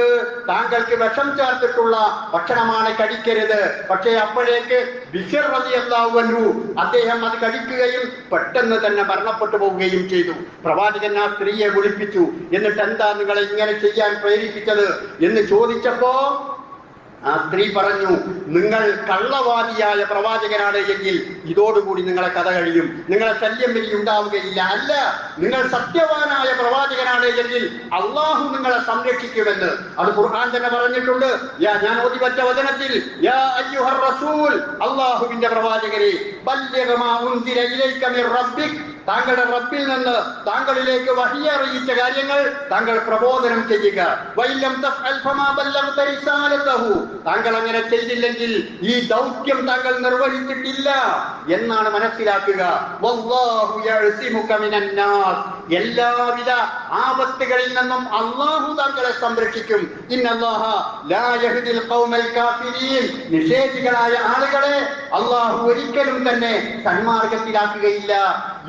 താങ്കൾക്ക് വിഷം ചേർത്തിട്ടുള്ള ഭക്ഷണമാണ്, കഴിക്കരുത്. പക്ഷേ അപ്പോഴേക്ക് ബിശ്ർ റളിയല്ലാഹു അൻഹു അദ്ദേഹം അത് കഴിക്കുകയും പെട്ടെന്ന് തന്നെ മരണപ്പെട്ടു പോവുകയും ചെയ്തു. പ്രവാചകൻ ആ സ്ത്രീയെ വിളിപ്പിച്ചു. എന്നിട്ട് എന്താ നിങ്ങളെ ഇങ്ങനെ ചെയ്യാൻ പ്രേരിപ്പിച്ചത് എന്ന് ചോദിച്ചപ്പോ ആ സ്ത്രീ പറഞ്ഞു, നിങ്ങൾ കള്ളവാദിയായ പ്രവാചകനാണ് എങ്കിൽ ഇതോടുകൂടി നിങ്ങളെ കഥ കഴിയും, നിങ്ങളെ ശല്യം ഇനി ഉണ്ടാവുകയില്ല. അല്ല, നിങ്ങൾ സത്യവാനായ പ്രവാചകനാണ് എങ്കിൽ അള്ളാഹു നിങ്ങളെ സംരക്ഷിക്കുമെന്ന് അത് ഖുർആൻ തന്നെ പറഞ്ഞിട്ടുണ്ട്. ഞാൻ ഓതിവച്ച വചനത്തിൽ, യാ അയ്യുഹർ റസൂൽ, അള്ളാഹുവിന്റെ പ്രവാചകരെ, ബല്ലിഗ് മാ ഉൻസില ഇലൈക മിർ റബ്ബിക്, താങ്കളുടെ റബ്ബിൽ നിന്ന് താങ്കളിലേക്ക് വഹി അറിയിച്ച കാര്യങ്ങൾ താങ്കൾ പ്രബോധനം ചെയ്യുക. വഇല്ലം തഫ്അൽ ഫമാ ബല്ലഗ്ത റിസാലതഹു, താങ്കൾ അങ്ങനെ ചെയ്തില്ലെങ്കിൽ ഈ ദൗത്യം താങ്കൾ നിർവഹിച്ചിട്ടില്ല എന്നാണ് മനസ്സിലാക്കുക. വല്ലാഹു യഅസിമുക മിനൻ നാസ്, എല്ലാവിധ ആപത്തുകളിൽ നിന്നും അല്ലാഹു താങ്കളെ സംരക്ഷിക്കും. ഇന്നല്ലാഹ ലാ യഹ്ദിൽ ഖൗമൽ കാഫിരീൻ, നിഷേധികളായ ആളുകളെ അല്ലാഹു ഒരിക്കലും തന്നെ സന്മാർഗത്തിലാക്കുകയില്ല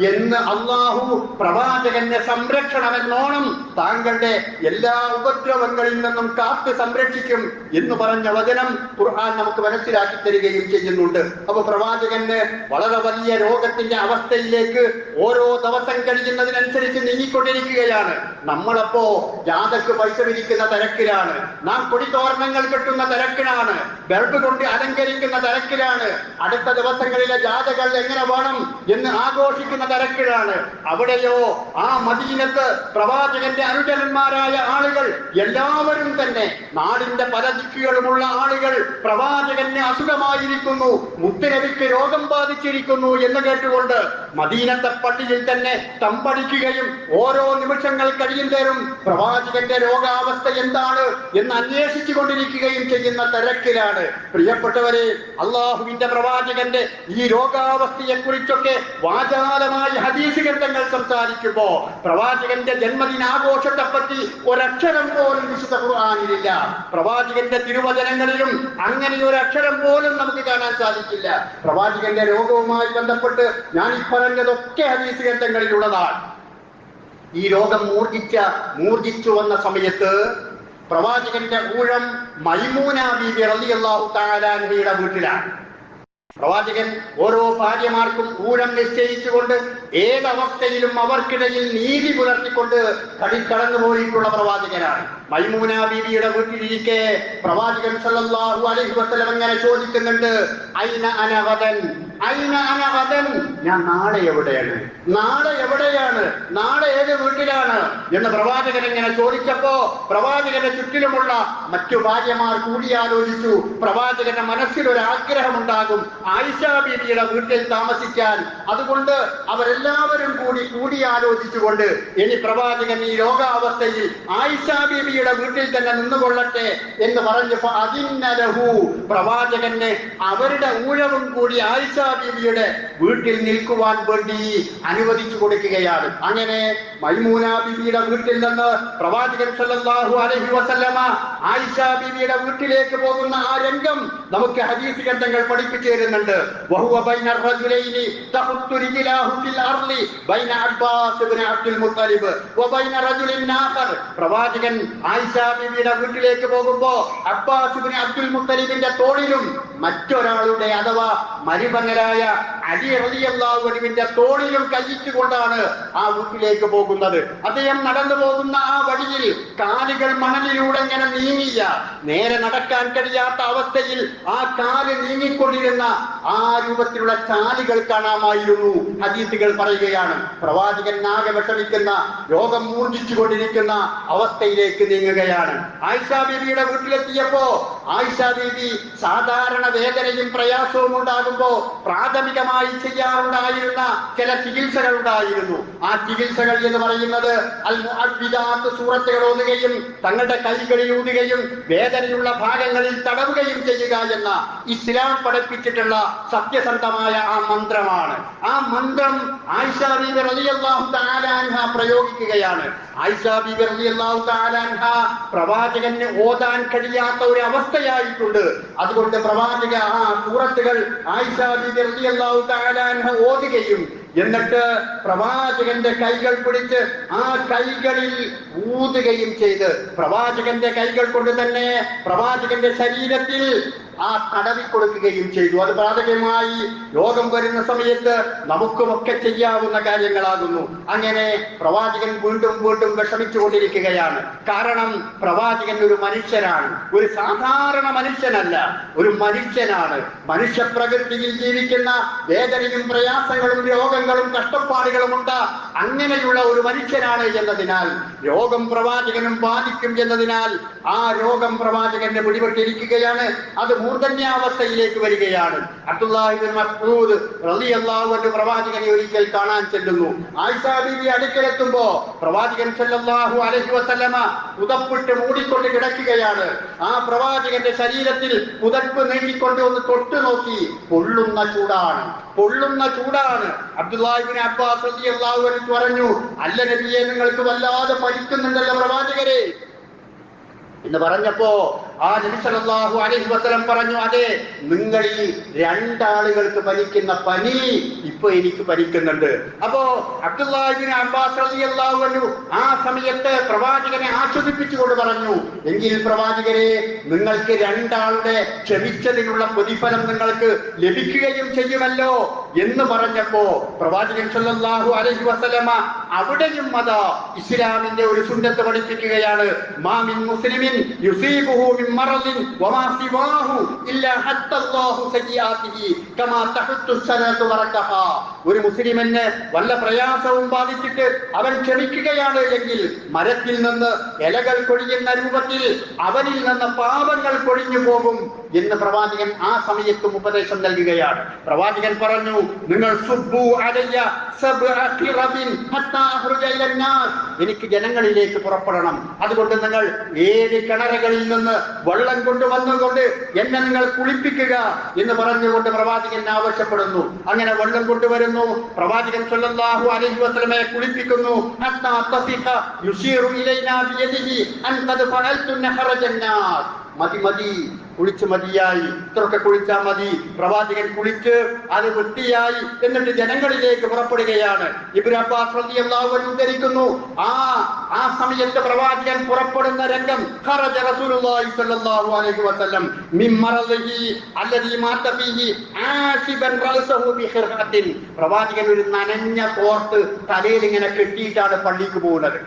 എന്ന് അല്ലാഹു പ്രവാചകന്റെ സംരക്ഷണമെന്നോണം താങ്കളുടെ എല്ലാ ഉപദ്രവങ്ങളിൽ നിന്നും കാത്ത് സംരക്ഷിക്കും എന്ന് പറഞ്ഞ വചനം ഖുർആൻ നമുക്ക് മനസ്സിലാക്കി തരികയും ചെയ്യുന്നുണ്ട്. അപ്പൊ പ്രവാചകന് വളരെ വലിയ രോഗത്തിന്റെ അവസ്ഥയിലേക്ക് ഓരോ ദിവസം കഴിയുന്നതിനനുസരിച്ച് നീങ്ങിക്കൊണ്ടിരിക്കുകയാണ്. നമ്മളപ്പോ ജാതക്ക് പൈസ വിരിക്കുന്ന തിരക്കിലാണ്, നാം കൊടിത്തോരണങ്ങൾ കെട്ടുന്ന തിരക്കിലാണ്, ബൾബ് കൊണ്ട് അലങ്കരിക്കുന്ന തിരക്കിലാണ്, അടുത്ത ദിവസങ്ങളിലെ ജാതകൾ എങ്ങനെ വേണം എന്ന് ആഘോഷിക്കുന്ന തിരക്കിലാണ്. അവിടെയോ ആ മദീനത്ത് പ്രവാചകന്റെ അനുചരന്മാരായ ആളുകൾ എല്ലാവരും തന്നെ, നാടിന്റെ പല ദിക്കുകളുമുള്ള ആളുകൾ പ്രവാചകന് അസുഖമായിരിക്കുന്നു, മുത്തുനബിക്ക് രോഗം ബാധിച്ചിരിക്കുന്നു എന്ന് കേട്ടുകൊണ്ട് മദീനത്തെ പള്ളിയിൽ തന്നെ തമ്പടിക്കുകയും ഓരോ നിമിഷങ്ങൾ കഴിയുന്നേരും പ്രവാചകന്റെ രോഗാവസ്ഥ എന്താണ് എന്ന് അന്വേഷിച്ചു കൊണ്ടിരിക്കുകയും ചെയ്യുന്ന തിരക്കിലാണ്. പ്രിയപ്പെട്ടവരെ, അള്ളാഹുവിന്റെ പ്രവാചകന്റെ ഈ രോഗാവസ്ഥയെ കുറിച്ചൊക്കെ വാചാലമായ ഹദീസ് ഗ്രന്ഥങ്ങൾ സംസാരിക്കുമ്പോ പ്രവാചകന്റെ ജന്മദിനാഘോഷത്തെ പറ്റി ഒരക്ഷരം പോലും വിശുദ്ധ ഖുർആനിലില്ല. പ്രവാചകന്റെ തിരുവചനങ്ങളിലും അങ്ങനെ ഒരു അക്ഷരം പോലും നമുക്ക് കാണാൻ സാധിക്കില്ല. പ്രവാചകന്റെ രോഗവുമായി ബന്ധപ്പെട്ട് ഞാൻ ഈ പറഞ്ഞതൊക്കെ ഹദീസ് ഗ്രന്ഥങ്ങളിലുള്ളതാണ്. ഈ രോഗം മൂർജിച്ചു വന്ന സമയത്ത് പ്രവാചകന്റെ ഊഴം മൈമൂന ബീബി റളിയല്ലാഹു തആല അൻഹയുടെ വീട്ടിലാണ്. പ്രവാചകൻ ഓരോ ഭാര്യമാർക്കും ഊഴം നിശ്ചയിച്ചുകൊണ്ട് ഏതവസ്ഥയിലും അവർക്കിടയിൽ നീതി പുലർത്തിക്കൊണ്ട് കടന്നു പോയിട്ടുള്ള പ്രവാചകനാണ്. മൈമൂന ബീവിയുടെ വീട്ടിലിരിക്കെ പ്രവാചകൻ സല്ലല്ലാഹു അലൈഹി വസല്ലം അങ്ങനെ ചോദിക്കുന്നുണ്ട്, ഐന അന ഗദൻ, ഐന അന ഗദൻ, ഞാൻ നാളെ എവിടെയാണ്, നാളെ എവിടെയാണ്, നാളെ ഏത് വീട്ടിലാണ് എന്ന് പ്രവാചകൻ ഇങ്ങനെ ചോദിച്ചപ്പോ പ്രവാചകന്റെ ചുറ്റിലുമുള്ള മറ്റു ഭാര്യമാർ കൂടിയാലോചിച്ചു. പ്രവാചകന്റെ മനസ്സിലൊരാഗ്രഹമുണ്ടാകും ആയിഷ ബീവിയുടെ വീട്ടിൽ താമസിക്കാൻ. അതുകൊണ്ട് അവരെല്ലാവരും കൂടിയാലോചിച്ചുകൊണ്ട് ഇനി പ്രവാചകൻ ഈ രോഗാവസ്ഥയിൽ ആയിഷ ബീവിയുടെ വീട്ടിൽ തന്നെ നിന്നുകൊള്ളട്ടെ എന്ന് പറഞ്ഞു അതിന്നലഹു, പ്രവാചകന് അവരുടെ ഊഴവും കൂടി ആയിഷ ബീവിയുടെ വീട്ടിൽ നിൽക്കുവാൻ വേണ്ടി അനുവദിച്ചു കൊടുക്കുകയാണ്. അങ്ങനെ മൈമൂന ബീവിയുടെ വീട്ടിൽ നിന്ന് പ്രവാചകൻ സല്ലല്ലാഹു അലൈഹി വസല്ലമ ആയിഷ ബീവിയുടെ വീട്ടിലേക്ക് പോകുന്ന ആ രംഗം നമുക്ക് ഹദീസ് ഗ്രന്ഥങ്ങൾ പഠിപ്പിച്ചു തരുന്നുണ്ട്. വഹുവ ബൈന റജുലൈനി തഖുത്തു റിജലാഹു ഫിൽ അർളി ബൈന അബ്ബാസ് ഇബ്നു അബ്ദുൽ മുത്തലിബ് വബൈന റജുലിൻ ആഖർ. പ്രവാചകൻ ആയിഷ ബീവിയുടെ വീട്ടിലേക്ക് പോകുമ്പോൾ അബ്ബാസ് ഇബ്നു അബ്ദുൽ മുത്തലിബിന്റെ തോളിലും മറ്റൊരാളുടെ അഥവാ മരുമകനായ അലി റളിയല്ലാഹു അൻഹുവിന്റെ തോളിലും കൈയിട്ടുകൊണ്ടാണ് ആ വീട്ടിലേക്ക് പോകുന്നത്. അദ്ദേഹം നടന്നു പോകുന്ന ആ വഴിയിൽ കാലുകൾ മണലിലൂടെ ഇങ്ങനെ നീങ്ങിയ നേരെ നടക്കാൻ കഴിയാത്ത അവസ്ഥയിൽ ആ കാല് നീങ്ങിക്കൊണ്ടിരുന്ന ആ രൂപത്തിലുള്ള ചാലുകൾ കാണാമായിരുന്നു. ഹദീസുകൾ പറയുകയാണ് പ്രവാചകൻ ആകെ വിഷമിക്കുന്ന രോഗം മൂർജിച്ചു കൊണ്ടിരിക്കുന്ന അവസ്ഥയിലേക്ക് നീങ്ങുകയാണ്. ആയിഷ ബീവിയുടെ വീട്ടിലെത്തിയപ്പോ ആയിഷ ബീവി സാധാരണ വേദനയും പ്രയാസവും ഉണ്ടാകുമ്പോ പ്രാഥമികമായി ചെയ്യാറുണ്ടായിരുന്ന ചില ചികിത്സകൾ ഉണ്ടായിരുന്നു. ആ ചികിത്സകൾ എന്ന് പറയുന്നത് അൽ മുഅവ്വിദാത്ത് സൂറത്തുകൾ ഓതുകയും തങ്ങളുടെ കൈകളിൽ ഊതുകയും വേദനയുള്ള ഭാഗങ്ങളിൽ തടവുകയും ചെയ്യുക എന്ന ഇസ്ലാം പഠിപ്പിച്ചിട്ടുള്ള സത്യസന്ധമായ ആ മന്ത്രമാണ്. ആ മന്ത്രം ആയിഷ ബീവി റളിയല്ലാഹു തആല അൻഹ പ്രയോഗിക്കുകയാണ്. ആയിഷ ബീവി റളിയല്ലാഹു തആല അൻഹ പ്രവാചകന് ഓതാൻ കഴിയാത്ത ഒരു അവസ്ഥയായിട്ടുണ്ട്. അതുകൊണ്ട് പ്രവാചക ആ സൂറത്തുകൾ ആയിഷ ബീവി റളിയല്ലാഹു തആല അൻഹ ഓതുകയും എന്നിട്ട് പ്രവാചകന്റെ കൈകൾ പിടിച്ച് ആ കൈകളിൽ ഊതുകയും ചെയ്ത് പ്രവാചകന്റെ കൈകൾ കൊണ്ട് തന്നെ പ്രവാചകന്റെ ശരീരത്തിൽ ആ തടവി കൊടുക്കുകയും ചെയ്തു. അത് പ്രാഥമികമായി രോഗം വരുന്ന സമയത്ത് നമുക്കുമൊക്കെ ചെയ്യാവുന്ന കാര്യങ്ങളാകുന്നു. അങ്ങനെ പ്രവാചകൻ വീണ്ടും വീണ്ടും വിഷമിച്ചുകൊണ്ടിരിക്കുകയാണ്. കാരണം പ്രവാചകൻ ഒരു മനുഷ്യനാണ്, ഒരു സാധാരണ മനുഷ്യനല്ല, ഒരു മനുഷ്യനാണ്. മനുഷ്യ പ്രകൃതിയിൽ ജീവിക്കുന്ന വേദനയും പ്രയാസങ്ങളും രോഗങ്ങളും കഷ്ടപ്പാടുകളും ഉണ്ട്. അങ്ങനെയുള്ള ഒരു മനുഷ്യനാണ് എന്നതിനാൽ രോഗം പ്രവാചകനും ബാധിക്കും എന്നതിനാൽ ആ രോഗം പ്രവാചകന്റെ പിടിപെട്ടിരിക്കുകയാണ്. അത് മൂർധന്യാവസ്ഥയിലേക്ക് വരികയാണ്. അബ്ദുല്ലാഹി ഇബ്നു മസ്ഊദ് റളിയല്ലാഹു അൻഹു പ്രവാചകനെ ഒരിക്കൽ കാണാൻ ചെല്ലുന്നു. ആയിഷ ബീവി അടുക്കലെത്തുമ്പോ പ്രവാചകൻ സല്ലല്ലാഹു അലൈഹി വസല്ലമ പുതപ്പിട്ട് മൂടിക്കൊണ്ട് കിടക്കുകയാണ്. ആ പ്രവാചകന്റെ ശരീരത്തിൽ പുതപ്പ് നീട്ടിക്കൊണ്ട് ഒന്ന് തൊട്ടു നോക്കി. പൊള്ളുന്ന ചൂടാണ്, പൊള്ളുന്ന ചൂടാണ്. അബ്ദുല്ലാഹി ഇബ്നു അബ്ബാസ് റളിയല്ലാഹു അൻഹു പറഞ്ഞു, അല്ല നബിയെ, നിങ്ങൾക്ക് വല്ലാതെ പനിക്കുന്നുണ്ടല്ലോ പ്രവാചകരെ എന്ന് പറഞ്ഞപ്പോ ആ നബി സല്ലല്ലാഹു അലൈഹി വസല്ലം പറഞ്ഞു, അതെ, നിങ്ങളിൽ രണ്ടാളുകൾക്ക് പനിക്കുന്ന പനി ഇപ്പൊ എനിക്ക് പനിക്കുന്നുണ്ട്. അപ്പോ അബ്ദുല്ലാഹി ഇബ്നു അബ്ബാസ് റളിയല്ലാഹു അൻഹു ആ സമയത്ത് പ്രവാചകനെ ആശ്വസിപ്പിച്ചുകൊണ്ട് പറഞ്ഞു, എങ്കിൽ പ്രവാചകരെ, നിങ്ങൾക്ക് രണ്ടാളുടെ ക്ഷമിച്ചതിനുള്ള പ്രതിഫലം നിങ്ങൾക്ക് ലഭിക്കുകയും ചെയ്യുമല്ലോ എന്ന് പറഞ്ഞപ്പോ പ്രവാചകൻ സല്ലല്ലാഹു അലൈഹി വസല്ലമ അവിടെയും അതാ ഇസ്ലാമിന്റെ ഒരു സുന്നത്ത് പഠിപ്പിക്കുകയാണ്. മാ മിൻ മുസ്ലിമിൻ യുസീബുഹു മിൻ മറദിൻ വമാ സിവാഹു ഇല്ലാ ഹത്തല്ലാഹു സയ്യിആതിഹി കമാ തഹത്തു സനതു വറകഹാ. ഒരു മുസ്ലിമിന് വല്ല പ്രയാസവും ബാധിച്ചിട്ട് അവൻ ക്ഷമിക്കുകയാണ് എങ്കിൽ മരത്തിൽ നിന്ന് ഇലകൾ കൊഴിയുന്ന രൂപത്തിൽ അവനിൽ നിന്ന് പാപങ്ങൾ കൊഴിഞ്ഞു പോകും എന്ന് പ്രവാചകൻ ആ സമയത്തും ഉപദേശം നൽകുകയാണ്. പ്രവാചകൻ പറഞ്ഞു, നിങ്ങൾ സുബ്ബു അലയ്യ സബ്അ ഖിറബിൻ ഹത്താ അഖ്റുജ ഇലന്നാസ്, എനിക്ക് ജനങ്ങളിലേക്ക് പുറപ്പെടണം, അതുകൊണ്ട് നിങ്ങൾ 7 കിണറുകളിൽ നിന്ന് വെള്ളം കൊണ്ടുവന്നുകൊണ്ട് എന്നെ നിങ്ങൾ കുളിപ്പിക്കുക എന്ന് പറഞ്ഞുകൊണ്ട് പ്രവാചകൻ ആവശ്യപ്പെടുന്നു. അങ്ങനെ വെള്ളം കൊണ്ടുവരുന്നു. പ്രവാചകൻ സല്ലല്ലാഹു അലൈഹി വസല്ലമയെ കുളിപ്പിക്കുന്നു. ഹത്താ തസിഖ യുശീറു ഇലൈനാ ബിയദിഹി അൻ ഖദ് ഫഅൽതു നഖറജന്നാസ്. മതി മതി, കുളിച്ച് മതിയായി, ഇത്രയൊക്കെ കുളിച്ചാൽ മതി. പ്രവാചകൻ കുളിച്ച് അത് വൃത്തിയായി എന്നിട്ട് ജനങ്ങളിലേക്ക് പുറപ്പെടുകയാണ്. ഇബ്നു അബ്ബാസ് റളിയല്ലാഹു അൻഹു ഉദ്ധരിക്കുന്നു, ആ സമയത്ത് പ്രവാചകൻ പുറപ്പെടുന്ന രംഗം, ഖറജ റസൂലുള്ളാഹി സ്വല്ലല്ലാഹു അലൈഹി വസല്ലം മിൻ മറദിഹി അല്ലദീ മാത ഫീഹി ആസിബൻ റഅസഹു ബിഖിർഖത്തിൻ. പ്രവാചകൻ ഒരു നനഞ്ഞ തോർത്ത് തലയിൽ ഇങ്ങനെ കെട്ടിയിട്ടാണ് പള്ളിക്ക് പോകുന്നത്.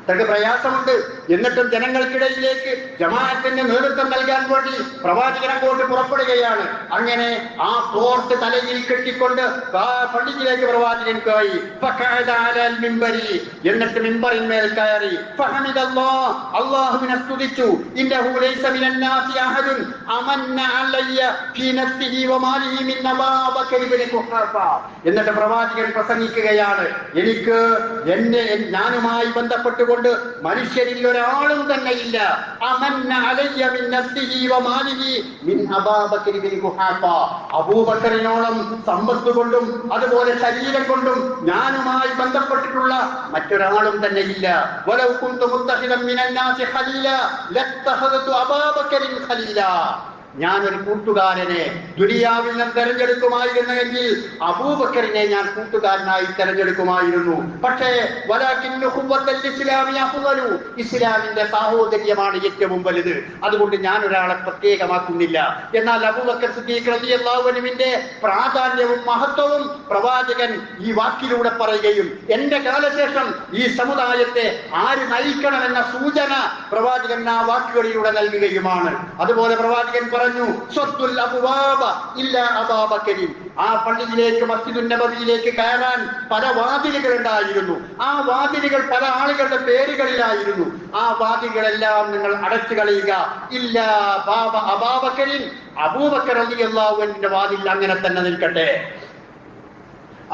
അത്രയ്ക്ക് പ്രയാസമുണ്ട്. എന്നിട്ടും ജനങ്ങൾക്കിടയിലേക്ക് ജമാഅത്തിന്റെ നേതൃത്വം നൽകാൻ വേണ്ടി പ്രവാചകൻ അങ്ങോട്ട് പുറപ്പെടുകയാണ്. അങ്ങനെ ആ തോർത്ത് തലയിൽ കെട്ടിക്കൊണ്ട് പള്ളിയിലേക്ക് പ്രവാചകൻ കയറി. എന്നിട്ട് മിമ്പറിന്മേൽ കയറി അല്ലാഹുവിനെ സ്തുതിച്ചു. ഇന്നഹു ലൈസ മിനന്നാസി അഹദുൻ അമന്ന അലയ്യ ഫീ നഫ്സിഹി വമാലിഹി മിൻ അബൂബക്കർ ഇബ്നു ഖുഹാഫ. എന്നിട്ട് പ്രവാചകൻ പ്രസംഗിക്കുകയാണ്, എനിക്ക് ഞാനുമായി ബന്ധപ്പെട്ടുകൊണ്ട് മനുഷ്യരിൽ മറ്റൊരാളും തന്നെ ഇല്ല. അമന്ന അലയ്യ മിൻ നഫ്സിഹി വമാലിഹി മിൻ അബൂബക്കർ ബിൻ ഖുഹാഫ. അബൂബക്കറിനോളം സമ്പത്ത് കൊണ്ടും അതുപോലെ ശരീരം കൊണ്ടും ഞാനുമായി ബന്ധപ്പെട്ടിട്ടുള്ള മറ്റൊരാളും തന്നെ ഇല്ല. വലൗ കുന്തു മുത്തഖിദൻ മിനൻ നാസി ഖലീല ലത്തഖദതു അബൂബക്കറിൻ ഖലീല. ഞാനൊരു കൂട്ടുകാരനെ ദുനിയാവിൽ നിന്ന് തെരഞ്ഞെടുക്കുമായിരുന്നെങ്കിൽ അബൂബക്കറിനെ ഞാൻ കൂട്ടുകാരനായി തെരഞ്ഞെടുക്കുമായിരുന്നു. പക്ഷേ ഇസ്ലാമിന്റെ സാഹോദര്യമാണ് ഏറ്റവും വലുത്. അതുകൊണ്ട് ഞാൻ ഒരാളെ പ്രത്യേകമാക്കുന്നില്ല. എന്നാൽ അബൂബക്കർ സിദ്ദീഖ് റളിയല്ലാഹു അൻഹുവിന്റെ പ്രാധാന്യവും മഹത്വവും പ്രവാചകൻ ഈ വാക്കിലൂടെ പറയുകയും എന്റെ കാലശേഷം ഈ സമുദായത്തെ ആര് നയിക്കണമെന്ന സൂചന പ്രവാചകൻ ആ വാക്കുകളിലൂടെ നൽകുകയുമാണ്. അതുപോലെ പ്രവാചകൻ പറഞ്ഞു, സ്വത്തുൽ അബ്വാബ ഇല്ലാ അബൂബക്കർ. ആ പള്ളിയിലേക്ക് മസ്ജിദുൻ നബവിയിലേക്ക് കയറാൻ പല വാതിലുകൾ ഉണ്ടായിരുന്നു. ആ വാതിലുകൾ പല ആളുകളുടെ പേരുകളിലായിരുന്നു. ആ വാതിലുകളെല്ലാം നിങ്ങൾ അടച്ചു കളയുക. ഇല്ലാ ബാബ അബൂബക്കറിൻ. അബൂബക്കർ റളിയല്ലാഹു അൻഹുവിന്റെ വാതിൽ അങ്ങനെ തന്നെ നിൽക്കട്ടെ.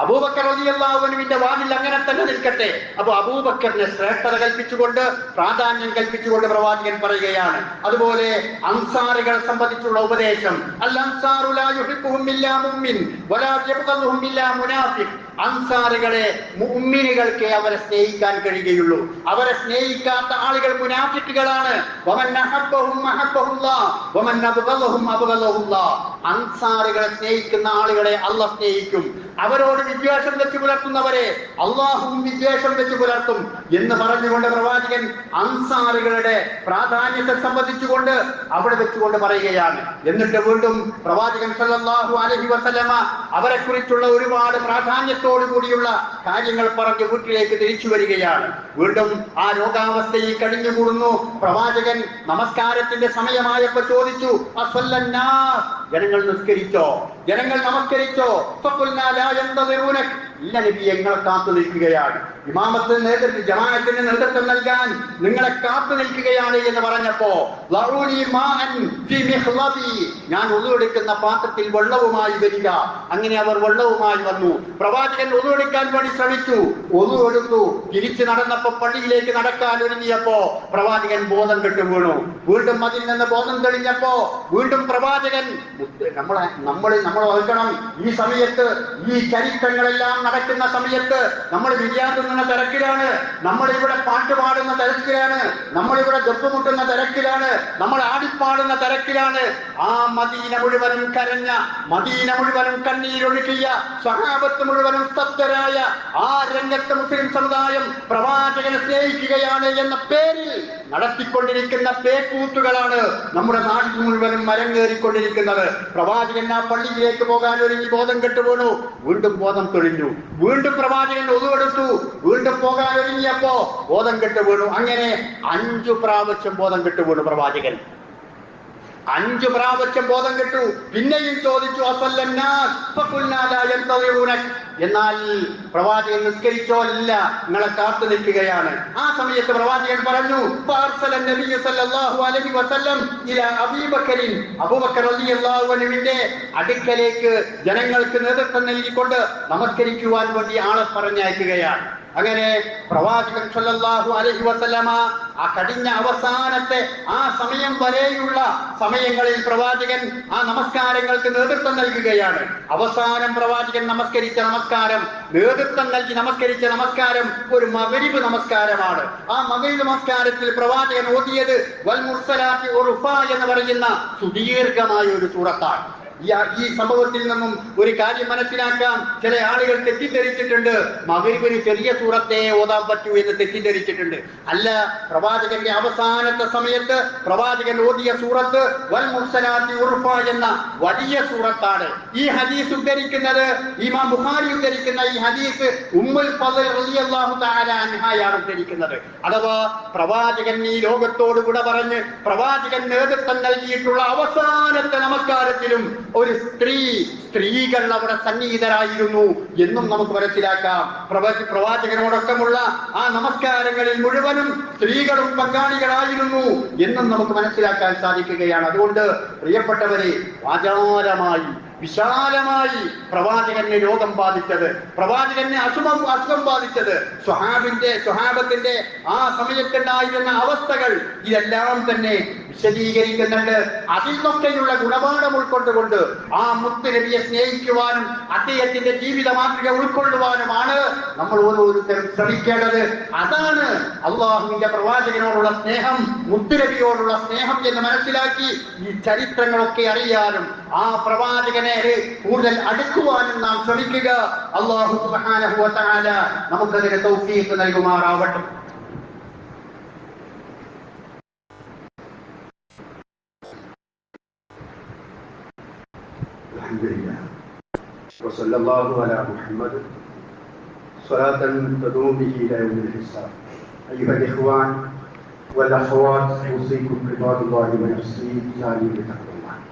അബൂബക്കർ റളിയല്ലാഹു അൻഹുവിന്റെ വാതിൽ അങ്ങനെ തന്നെ നിൽക്കട്ടെ. അപ്പൊ അബൂബക്കറിനെ ശ്രേഷ്ഠത കൽപ്പിച്ചുകൊണ്ട് പ്രാധാന്യം കൽപ്പിച്ചുകൊണ്ട് പ്രവാചകൻ പറയുകയാണ്. അതുപോലെ അൻസാറുകളെ സംബന്ധിച്ചുള്ള ഉപദേശം, അൽ അൻസാറു ലാ യുഹിബ്ബുഹും ഇല്ലാ മുഅ്മിൻ വലാ യബ്ഗദുഹും ഇല്ലാ മുനാഫിഖ്. അൻസാറുകളെ മുഅ്മിനുകൾക്ക് അവരെ സ്നേഹിക്കാൻ കഴിയുകയുള്ളൂ. അവരെ സ്നേഹിക്കാത്ത ആളുകൾ മുനാഫിക്കുകളാണ്. വമൻ അഹബ്ബഹും അഹബ്ബഹുല്ലാഹ് വമൻ അബ്ഗദഹും അബ്ഗദഹുല്ലാഹ്. അൻസാറുകളെ സ്നേഹിക്കുന്ന ആളുകളെ അല്ലാഹ് സ്നേഹിക്കും. അവരോട് വിദ്വേഷം വെച്ച് പുലർത്തുന്നവരെ അള്ളാഹുവും വിദ്വേഷം വെച്ച് പുലർത്തും എന്ന് പറഞ്ഞുകൊണ്ട് പ്രവാചകൻ അൻസാറുകളുടെ പ്രാധാന്യത്തെ സംബന്ധിച്ചുകൊണ്ട് അവിടെ വെച്ചുകൊണ്ട് പറയുകയാണ്. എന്നിട്ട് വീണ്ടും പ്രവാചകൻ സല്ലല്ലാഹു അലൈഹി വസല്ലമ അവരെ കുറിച്ചുള്ള ഒരുപാട് പ്രാധാന്യത്തോടു കൂടിയുള്ള കാര്യങ്ങൾ പറഞ്ഞ് വീട്ടിലേക്ക് തിരിച്ചു വരികയാണ്. വീണ്ടും ആ രോഗാവസ്ഥയിൽ കഴിഞ്ഞുകൂടുന്നു. പ്രവാചകൻ നമസ്കാരത്തിന്റെ സമയമായപ്പോ ചോദിച്ചു, അസല്ലന്നാസ്, ജനങ്ങൾ നിസ്കരിച്ചോ? ജനങ്ങൾ നമസ്കരിച്ചോ? ഇല്ല നബിയെ, ഞങ്ങൾ കാത്തു നിൽക്കുകയാണ്. ഇമാമത്തിന് നേതൃത്വം, ജമാഅത്തിന് നേതൃത്വം നൽകാൻ നിങ്ങളെ കാത്തു നിൽക്കുകയാണ് എന്ന് പറഞ്ഞപ്പോ ഞാൻ ഒതു എടുക്കുന്ന പാത്രത്തിൽ വെള്ളവുമായി വരിക. അങ്ങനെ അവർ വെള്ളവുമായി വന്നു. പ്രവാചകൻ ഒതു എടുക്കാൻ വേണ്ടി ശ്രമിച്ചു. ഒതു എടുത്തു. തിരിച്ചു നടന്നപ്പോ പള്ളിയിലേക്ക് നടക്കാൻ ഒരുങ്ങിയപ്പോ പ്രവാചകൻ ബോധം കെട്ടു വീണു. വീണ്ടും അതിൽ നിന്ന് ബോധം തെളിഞ്ഞപ്പോ വീണ്ടും പ്രവാചകൻ നമ്മൾ ഓർക്കണം, ഈ സമയത്ത് ഈ ചരിത്രങ്ങളെല്ലാം നടക്കുന്ന സമയത്ത് നമ്മൾ വിദ്യാർത്ഥിക്കുന്ന തിരക്കിലാണ്, നമ്മളിവിടെ പാട്ടുപാടുന്ന തിരക്കിലാണ്, നമ്മളിവിടെ ദുഃഖമുട്ടുന്ന തിരക്കിലാണ്, നമ്മൾ ആടിപ്പാടുന്ന തിരക്കിലാണ്. ആ മദീന മുഴുവനും കരഞ്ഞ, മദീന മുഴുവനും കണ്ണീരൊഴുക്കിയ, സഹാബത്ത് മുഴുവനും സ്തബ്ധരായ ആ രംഗത്ത് മുസ്ലിം സമുദായം പ്രവാചകനെ സ്നേഹിക്കുകയാണ് എന്ന പേരിൽ നടത്തിക്കൊണ്ടിരിക്കുന്ന പേക്കൂത്തുകളാണ് നമ്മുടെ നാട്ടിൽ മുഴുവനും മരങ്ങേറിക്കൊണ്ടിരിക്കുന്നത്. പ്രവാചകൻ ആ പള്ളിയിലേക്ക് പോകാൻ ഒരുങ്ങി ബോധം കെട്ടു വീണു. വീണ്ടും ബോധം തെളിഞ്ഞു. വീണ്ടും പ്രവാചകൻ ഒതുവെടുത്തു. വീണ്ടും പോകാൻ ഒരുങ്ങിയപ്പോ ബോധം കെട്ടു വീണു. അങ്ങനെ 5 പ്രാവശ്യം ബോധം കെട്ടു വീണു പ്രവാചകൻ. 5 പ്രാവശ്യം ബോധം കെട്ടു. പിന്നെയും ചോദിച്ചു, എന്നാൽ പ്രവാചകൻ നിസ്കരിച്ചോ? ഇല്ല, നിങ്ങളെ കാത്തു നിൽക്കുകയാണ്. ആ സമയത്ത് പ്രവാചകൻ പറഞ്ഞു, അബൂബക്കർ റളിയല്ലാഹു അൻഹുവിന്റെ അടുക്കലേക്ക് ജനങ്ങൾക്ക് നേതൃത്വം നൽകിക്കൊണ്ട് നമസ്കരിക്കുവാൻ വേണ്ടി ആളെ പറഞ്ഞയക്കുകയാണ്. അങ്ങനെ പ്രവാചകൻ സല്ലല്ലാഹു അലൈഹി വസല്ലമ ആ കഴിഞ്ഞ അവസാനത്തെ ആ സമയം വരെയുള്ള സമയങ്ങളിൽ പ്രവാചകൻ ആ നമസ്കാരങ്ങൾക്ക് നേതൃത്വം നൽകുകയാണ്. അവസാനം പ്രവാചകൻ നമസ്കരിച്ച നമസ്കാരം, നേതൃത്വം നൽകി നമസ്കരിച്ച നമസ്കാരം ഒരു മഗ്രിബ് നമസ്കാരമാണ്. ആ മഗ്രിബ് നമസ്കാരത്തിൽ പ്രവാചകൻ ഓതിയത് വൽ മുർസലാത്തി ഉർഫാ എന്ന് പറയുന്ന സുദീർഘമായ ഒരു സൂറത്താണ്. ഈ സംഭവത്തിൽ നിന്നും ഒരു കാര്യം മനസ്സിലാക്കാം. ചില ആളുകൾ തെറ്റിദ്ധരിച്ചിട്ടുണ്ട്, മഗ്രിബിന് ചെറിയ സൂറത്തെ ഓതാൻ പറ്റൂ എന്ന് തെറ്റിദ്ധരിച്ചിട്ടുണ്ട്. അല്ല, പ്രവാചകന്റെ അവസാനത്തെ സമയത്ത് പ്രവാചകൻ ഓതിയ സൂറത്ത് വൽ മുർസലാത്തി ഉർഫ എന്ന വലിയ സൂറത്താണ്. ഈ ഹദീസ് ഉദ്ധരിക്കുന്നത്, ഇമാം ബുഖാരി ഉദ്ധരിക്കുന്ന ഈ ഹദീസ് ഉമ്മുൽ ഫദ്ൽ റളിയല്ലാഹു തആല അൻഹയാണ് ഉദ്ധരിക്കുന്നത്. അഥവാ പ്രവാചകൻ ഈ ലോകത്തോട് കൂടെ പറഞ്ഞ് പ്രവാചകൻ നേതൃത്വം നൽകിയിട്ടുള്ള അവസാനത്തെ നമസ്കാരത്തിലും ഒരു സ്ത്രീകൾ അവിടെ സന്നിഹിതരായിരുന്നു എന്നും നമുക്ക് മനസ്സിലാക്കാം. പ്രവാചകനോടൊപ്പമുള്ള ആ നമസ്കാരങ്ങളിൽ മുഴുവനും സ്ത്രീകളും പങ്കാളികളായിരുന്നു എന്നും നമുക്ക് മനസ്സിലാക്കാൻ സാധിക്കുകയാണ്. അതുകൊണ്ട് പ്രിയപ്പെട്ടവരെ, ആചാരമായി വിശാലമായി പ്രവാചകനെ രോഗം ബാധിച്ചത്, പ്രവാചകനെ അസുഖം ബാധിച്ചത്, സ്വഹാബത്തിന്റെ ആ സമയത്തുണ്ടായിരുന്ന അവസ്ഥകൾ, ഇതെല്ലാം തന്നെ വിശദീകരിക്കുന്നുണ്ട്. അതിൽ നിന്നൊക്കെയുള്ള ഗുണപാഠം ഉൾക്കൊണ്ടുകൊണ്ട് ആ മുത്ത് നബിയെ സ്നേഹിക്കുവാനും അദ്ദേഹത്തിന്റെ ജീവിത മാതൃക ഉൾക്കൊള്ളുവാനുമാണ് നമ്മൾ ഓരോരുത്തരും ശ്രമിക്കേണ്ടത്. അതാണ് അള്ളാഹുവിന്റെ പ്രവാചകനോടുള്ള സ്നേഹം, മുത്ത് നബിയോടുള്ള സ്നേഹം എന്ന് മനസ്സിലാക്കി ഈ ചരിത്രങ്ങളൊക്കെ അറിയാനും ആ പ്രവാചകനെ കൂടുതൽ അടുക്കുവാനും നാം ശ്രമിക്കുക. അല്ലാഹു സുബ്ഹാനഹു വ തആല നമുക്കതിന് തൗഫീഖ് നൽകുമാറാവട്ടെ. അൽഹംദുലില്ലാഹ് വസല്ലല്ലാഹു അലാ മുഹമ്മദ് സ്വലാത്തൻ തദൂമു ബിഹി ഇലാ യൗമിൽ ഹിസാബ്. അയ്യുഹൽ ഇഖ്വാൻ വൽ അഖ്വാത്ത് ഊസീകും ബിത്തഖ്വല്ലാഹി വ നഫ്സി ജാലിബ തഖ്വല്ലാഹ്.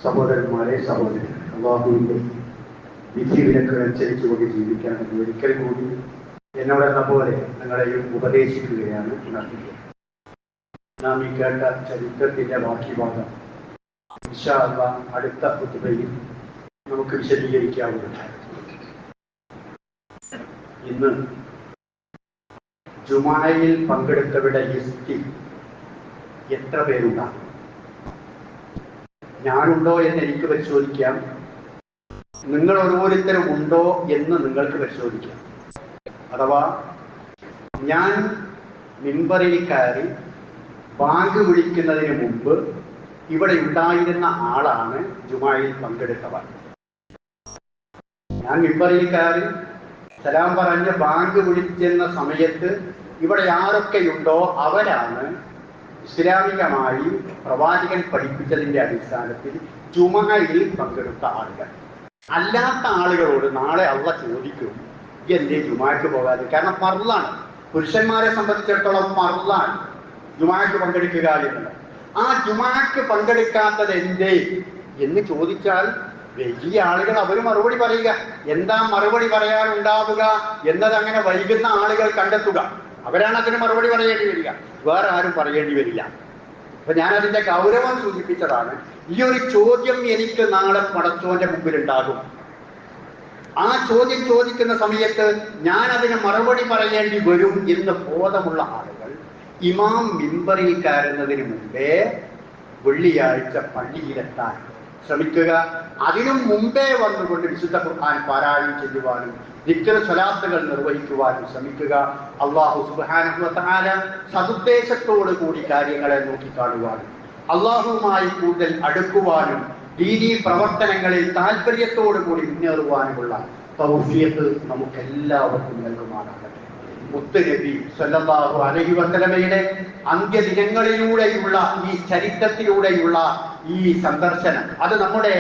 സഹോദരന്മാരെ, സഹോദരൻ, അല്ലാഹുവിന്റെ വിധിവിലക്കുകൾ അനുസരിച്ചുകൊണ്ട് ജീവിക്കാൻ ഒരിക്കൽ കൂടി എന്നോടെന്ന പോലെ നിങ്ങളെയും ഉപദേശിക്കുകയാണ് ഉണർത്തുക. നാം ഈ കേട്ട ചരിത്രത്തിന്റെ ബാക്കി ഭാഗം ഇൻഷാ അല്ലാഹ് അടുത്ത ഖുതുബയിൽ നമുക്ക് വിശദീകരിക്കാവുന്നതാണ്. ഇന്ന് ജുമായിൽ പങ്കെടുത്തവരുടെ ലിസ്റ്റ് എത്ര പേരുണ്ടാകും? ഞാനുണ്ടോ എന്ന് എനിക്ക് പരിശോധിക്കാം, നിങ്ങൾ ഓരോരുത്തരും ഉണ്ടോ എന്ന് നിങ്ങൾക്ക് പരിശോധിക്കാം. അഥവാ ഞാൻ മിമ്പറിൽ കയറി ബാങ്ക് വിളിക്കുന്നതിന് മുമ്പ് ഇവിടെ ഉണ്ടായിരുന്ന ആളാണ് ജുമായിൽ പങ്കെടുത്തവർ. ഞാൻ മിമ്പറിൽ കയറി സലാം പറഞ്ഞ് ബാങ്ക് വിളിക്കുന്ന സമയത്ത് ഇവിടെ ആരൊക്കെയുണ്ടോ അവരാണ് ഇസ്ലാമികമായി പ്രവാചകൻ പഠിപ്പിച്ചതിന്റെ അടിസ്ഥാനത്തിൽ ജുമയിൽ പങ്കെടുത്ത ആളുകൾ. അല്ലാത്ത ആളുകളോട് നാളെ അള്ളാഹ് ചോദിക്കും, എന്തേ ജുമാക്ക് പോകാതെ? കാരണം ഫർളാണ്, പുരുഷന്മാരെ സംബന്ധിച്ചിടത്തോളം ഫർളാണ് ജുമാക്ക് പങ്കെടുക്കുക എന്നുള്ളത്. ആ ജുമാക്ക് പങ്കെടുക്കാത്തത് എന്തേ എന്ന് ചോദിച്ചാൽ വലിയ ആളുകൾ അവർ മറുപടി പറയുക. എന്താ മറുപടി പറയാനുണ്ടാവുക എന്നത് അങ്ങനെ വൈകുന്ന ആളുകൾ കണ്ടെത്തുക. അവരാണ് അതിന് മറുപടി പറയേണ്ടി വരിക, വേറെ ആരും പറയേണ്ടി വരില്ല. അപ്പൊ ഞാൻ അതിന്റെ ഗൗരവം സൂചിപ്പിച്ചതാണ്. ഈ ഒരു ചോദ്യം എനിക്ക് നാളെ പടച്ചോന്റെ മുമ്പിൽ ഉണ്ടാകും. ആ ചോദ്യം ചോദിക്കുന്ന സമയത്ത് ഞാൻ അതിന് മറുപടി പറയേണ്ടി വരും എന്ന് ബോധമുള്ള ആളുകൾ ഇമാം മിമ്പറിൽ കയറുന്നതിന് മുമ്പേ വെള്ളിയാഴ്ച പള്ളിയിലെത്താൻ ശ്രമിക്കുക. അതിനും മുമ്പേ വന്നുകൊണ്ട് വിശുദ്ധ ഖുർആൻ പാരായണം ചെയ്യുവാനും ദിക്ർ സ്വലാത്തുകൾ നിർവഹിക്കുവാനും ശ്രമിക്കുക. അല്ലാഹു സുബ്ഹാനഹു വ തആല സദുദ്ദേശത്തോടു കൂടി കാര്യങ്ങളെ നോക്കിക്കാണുവാനും അല്ലാഹുവുമായി കൂടുതൽ അടുക്കുവാനും ദീനീ പ്രവർത്തനങ്ങളിൽ താല്പര്യത്തോടു കൂടി മുന്നേറുവാനുമുള്ള തൗഫീഖ് നമുക്കെല്ലാവർക്കും നൽകുമാറാകട്ടെ. മുത്ത് നബി സല്ലല്ലാഹു അലൈഹി വസല്ലമയുടെ അന്ത്യദിനങ്ങളിലൂടെയുള്ള ഈ ചരിത്രത്തിലൂടെയുള്ള ഈ സന്ദർശനം അത് നമ്മുടെ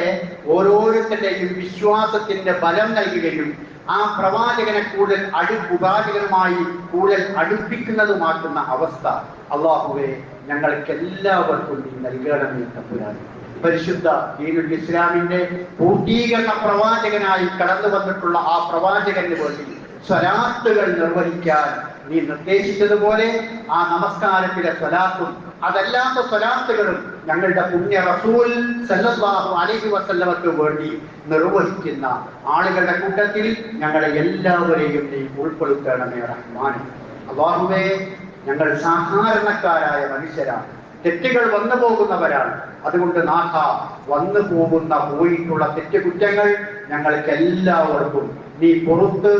ഓരോരുത്തരുടെയും വിശ്വാസത്തിന്റെ ബലം നൽകുകയും ആ പ്രവാചകനെ കൂടുതൽ പ്രവാചകനുമായി കൂടുതൽ അടുപ്പിക്കുന്നതുമാക്കുന്ന അവസ്ഥ അല്ലാഹുവേ ഞങ്ങൾക്ക് എല്ലാവർക്കും നീ നൽകണമേ തമ്പുരാനേ. പരിശുദ്ധ ദീനുൽ ഇസ്ലാമിന്റെ പൂർത്തീകരണ പ്രവാചകനായി കടന്നു വന്നിട്ടുള്ള ആ പ്രവാചകന് വേണ്ടി സ്വലാത്തുകൾ നിർവഹിക്കാൻ നീ നിർദ്ദേശിച്ചതുപോലെ ആ നമസ്കാരത്തിലെ സ്വലാത്തും അതല്ലാത്ത സ്വലാത്തുകളും ഞങ്ങളുടെ പുണ്യ റസൂൽ സല്ലല്ലാഹു അലൈഹി വസല്ലമക്ക് വേണ്ടി നിർവഹിക്കുന്ന ആളുകളുടെ കൂട്ടത്തിൽ ഞങ്ങളെ എല്ലാവരെയും നീ ഉൾപ്പെടുത്തണമേ റഹ്മാനേ. അല്ലാഹുവേ, ഞങ്ങൾ സാധാരണക്കാരായ മനുഷ്യരാണ്, തെറ്റുകൾ വന്നു പോകുന്നവരാണ്. അതുകൊണ്ട് നാഥ, വന്നു പോകുന്ന പോയിട്ടുള്ള തെറ്റുകുറ്റങ്ങൾ ഞങ്ങൾക്ക് എല്ലാവർക്കും നീ പുറത്ത്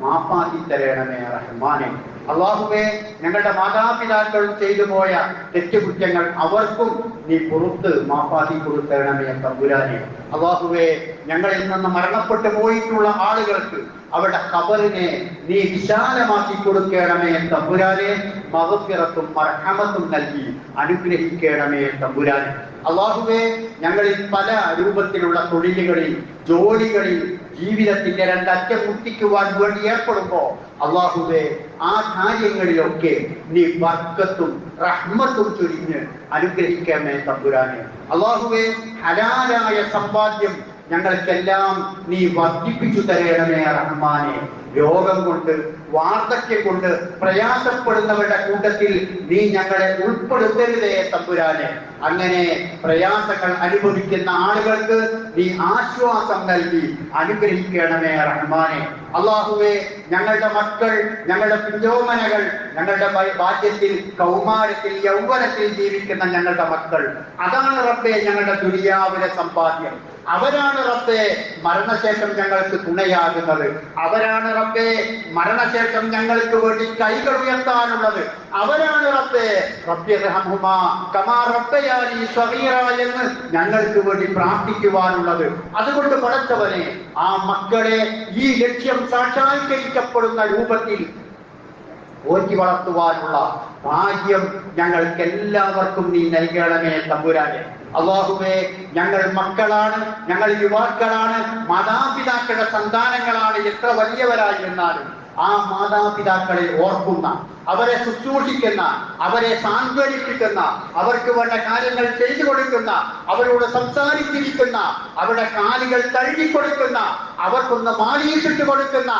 മാപ്പാക്കി തരണമേ റഹ്മാനേ. അല്ലാഹുവേ, ഞങ്ങളുടെ മാതാപിതാക്കൾ ചെയ്തു പോയ തെറ്റുകുറ്റങ്ങൾ അവർക്കും നീ പുറത്ത് മാപ്പാക്കി കൊടുത്തരണമേ തമ്പുരാനേ. അല്ലാഹുവേ, ഞങ്ങളിൽ നിന്ന് മരണപ്പെട്ടു പോയിട്ടുള്ള ആളുകൾക്ക് അവരുടെ ഖബറിനെ നീ വിശാലമാക്കി കൊടുക്കണമേ തമ്പുരാനെ. മഗ്ഫിറത്തും മർഹമത്തും നൽകി അനുഗ്രഹിക്കണമേ തമ്പുരാനെ. അല്ലാഹുവേ, ഞങ്ങളിൽ പല രൂപത്തിലുള്ള തൊഴിലുകളിൽ ജോലികളിൽ ജീവിതത്തിന്റെ രണ്ടറ്റം മുട്ടിക്കുവാൻ വേണ്ടി ഏർപ്പെടുമ്പോ അല്ലാഹുവേ, ആ കാര്യങ്ങളിലൊക്കെ നീ ബർക്കത്തും റഹ്മത്തും ചൊരിഞ്ഞ് അനുഗ്രഹിക്കണമേ തമ്പുരാനെ. അല്ലാഹുവേ, ഹലാലായ സമ്പാദ്യം ഞങ്ങൾക്കെല്ലാം നീ വർദ്ധിപ്പിച്ചു തരണമേ റഹ്മാനെ. രോഗം കൊണ്ട് വാർദ്ധക്യം കൊണ്ട് പ്രയാസപ്പെടുന്നവരുടെ കൂട്ടത്തിൽ നീ ഞങ്ങളെ ഉൾപ്പെടുത്തരുതേ തമ്പുരാനെ. അങ്ങനെ പ്രയാസങ്ങൾ അനുഭവിക്കുന്ന ആളുകൾക്ക് നീ ആശ്വാസം നൽകി അനുഗ്രഹിക്കണമേ റഹ്മാനെ. അള്ളാഹുവേ, ഞങ്ങളുടെ മക്കൾ, ഞങ്ങളുടെ പിഞ്ചോമനകൾ, ഞങ്ങളുടെ ബാല്യത്തിൽ, കൗമാരത്തിൽ, യൗവനത്തിൽ ജീവിക്കുന്ന ഞങ്ങളുടെ മക്കൾ, അതാണ് റബ്ബേ ഞങ്ങളുടെ ദുനിയാവിലെ സമ്പാദ്യം. അവരാണ് റബ്ബേ മരണശേഷം ഞങ്ങൾക്ക് തുണയാകുന്നത്. അവരാണ് റബ്ബേ മരണശേഷം ഞങ്ങൾക്ക് വേണ്ടി കൈകൾ ഉയർത്താനുള്ളത്. അവരാണ് റബ്ബേ റബ്ബിർഹംഹുമാ കമാ റബ്ബയാനി സഗീറ എന്ന് ഞങ്ങൾക്ക് വേണ്ടി പ്രാർത്ഥിക്കുവാനുള്ളത്. അതുകൊണ്ട് പടച്ചവനെ, ആ മക്കളെ ഈ ലക്ഷ്യം സാക്ഷാത്കരിക്കപ്പെടുന്ന രൂപത്തിൽ ഓറ്റി വളർത്തുവാനുള്ള ഭാഗ്യം ഞങ്ങൾക്ക് എല്ലാവർക്കും നീ നൽകണമേ തമ്പുരാനെ. അല്ലാഹുവേ, ഞങ്ങൾ മക്കളാണ്, ഞങ്ങൾ യുവാക്കളാണ്, മാതാപിതാക്കളുടെ സന്താനങ്ങളാണ്. എത്ര വലിയവരായിരുന്നാലും ആ മാതാപിതാക്കളെ ഓർക്കുന്ന, അവരെ ശുശ്രൂഷിക്കുന്ന, അവരെ സാന്ത്വനിപ്പിക്കുന്ന, അവർക്ക് വേണ്ട കാര്യങ്ങൾ ചെയ്തു കൊടുക്കുന്ന, അവരോട് സംസാരിച്ചിരിക്കുന്ന, അവരുടെ കാലുകൾ തഴുകിക്കൊടുക്കുന്ന, അവർക്കൊന്ന് മാലിയിച്ചിട്ട് കൊടുക്കുന്ന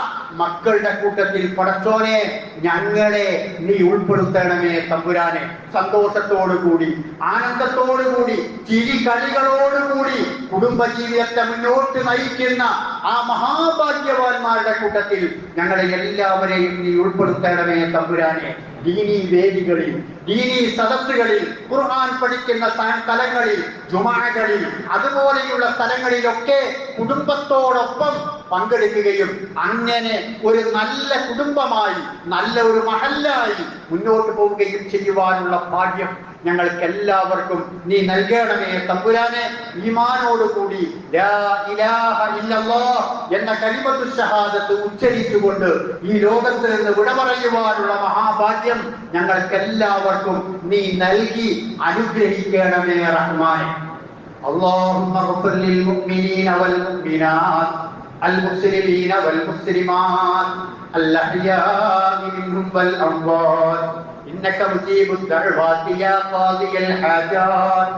മക്കളുടെ കൂട്ടത്തിൽ പടച്ചോനെ ഞങ്ങളെ നീ ഉൾപ്പെടുത്തണമേ തമ്പുരാനെ. സന്തോഷത്തോടുകൂടി, ആനന്ദത്തോടുകൂടി, ചിരി കളികളോടുകൂടി കുടുംബജീവിതത്തെ മുന്നോട്ട് നയിക്കുന്ന ആ മഹാഭാഗ്യവാന്മാരുടെ കൂട്ടത്തിൽ ഞങ്ങളെ എല്ലാവരെയും നീ ഉൾപ്പെടുത്തണമേ തമ്പുരാനെ. ദീനീ വേദികളിൽ, ദീനീ സദസ്സുകളിൽ, ഖുർആൻ പഠിക്കുന്ന സ്ഥലങ്ങളിൽ, ജുമാഅകളിൽ, അതുപോലെയുള്ള സ്ഥലങ്ങളിലൊക്കെ കുടുംബത്തോടൊപ്പം പങ്കെടുക്കുകയും അങ്ങനെ ഒരു നല്ല കുടുംബമായി, നല്ല ഒരു മഹല്ലായി മുന്നോട്ട് പോവുകയും ചെയ്യുവാനുള്ള ഭാഗ്യം ഞങ്ങൾക്ക് എല്ലാവർക്കും നീ നൽകണമേ തമ്പുരാനെ. ഈമാനോടുകൂടി ലാ ഇലാഹ ഇല്ലല്ലാഹ് എന്ന കലിമത്തു ഷഹാദത്ത് ഉച്ചരിച്ചുകൊണ്ട് ഈ ലോകത്തിൽ നിന്ന് വിട പറയുവാനുള്ള മഹാഭാഗ്യം ഞങ്ങൾക്ക് എല്ലാവർക്കും നീ നൽകി അനുഗ്രഹിക്കണമേ റഹ്മാനെ. അല്ലാഹുമ്മ ഗ്ഫിർ ലിൽ മുഅ്മിനീന വൽ മുഅ്മിനാത്ത് المسلمين والمسلمات الأحياء منهم والأموات إنك مجيب الدعوات يا قاضي الحاجات.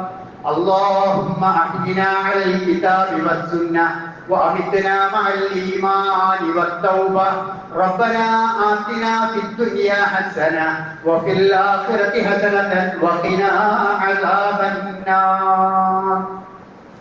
اللهم أحينا على الكتاب والسنة وأمتنا مع الإيمان والتوبة. ربنا آتنا في الدنيا حسنة وفي الآخرة حسنة وقنا عذاب النار.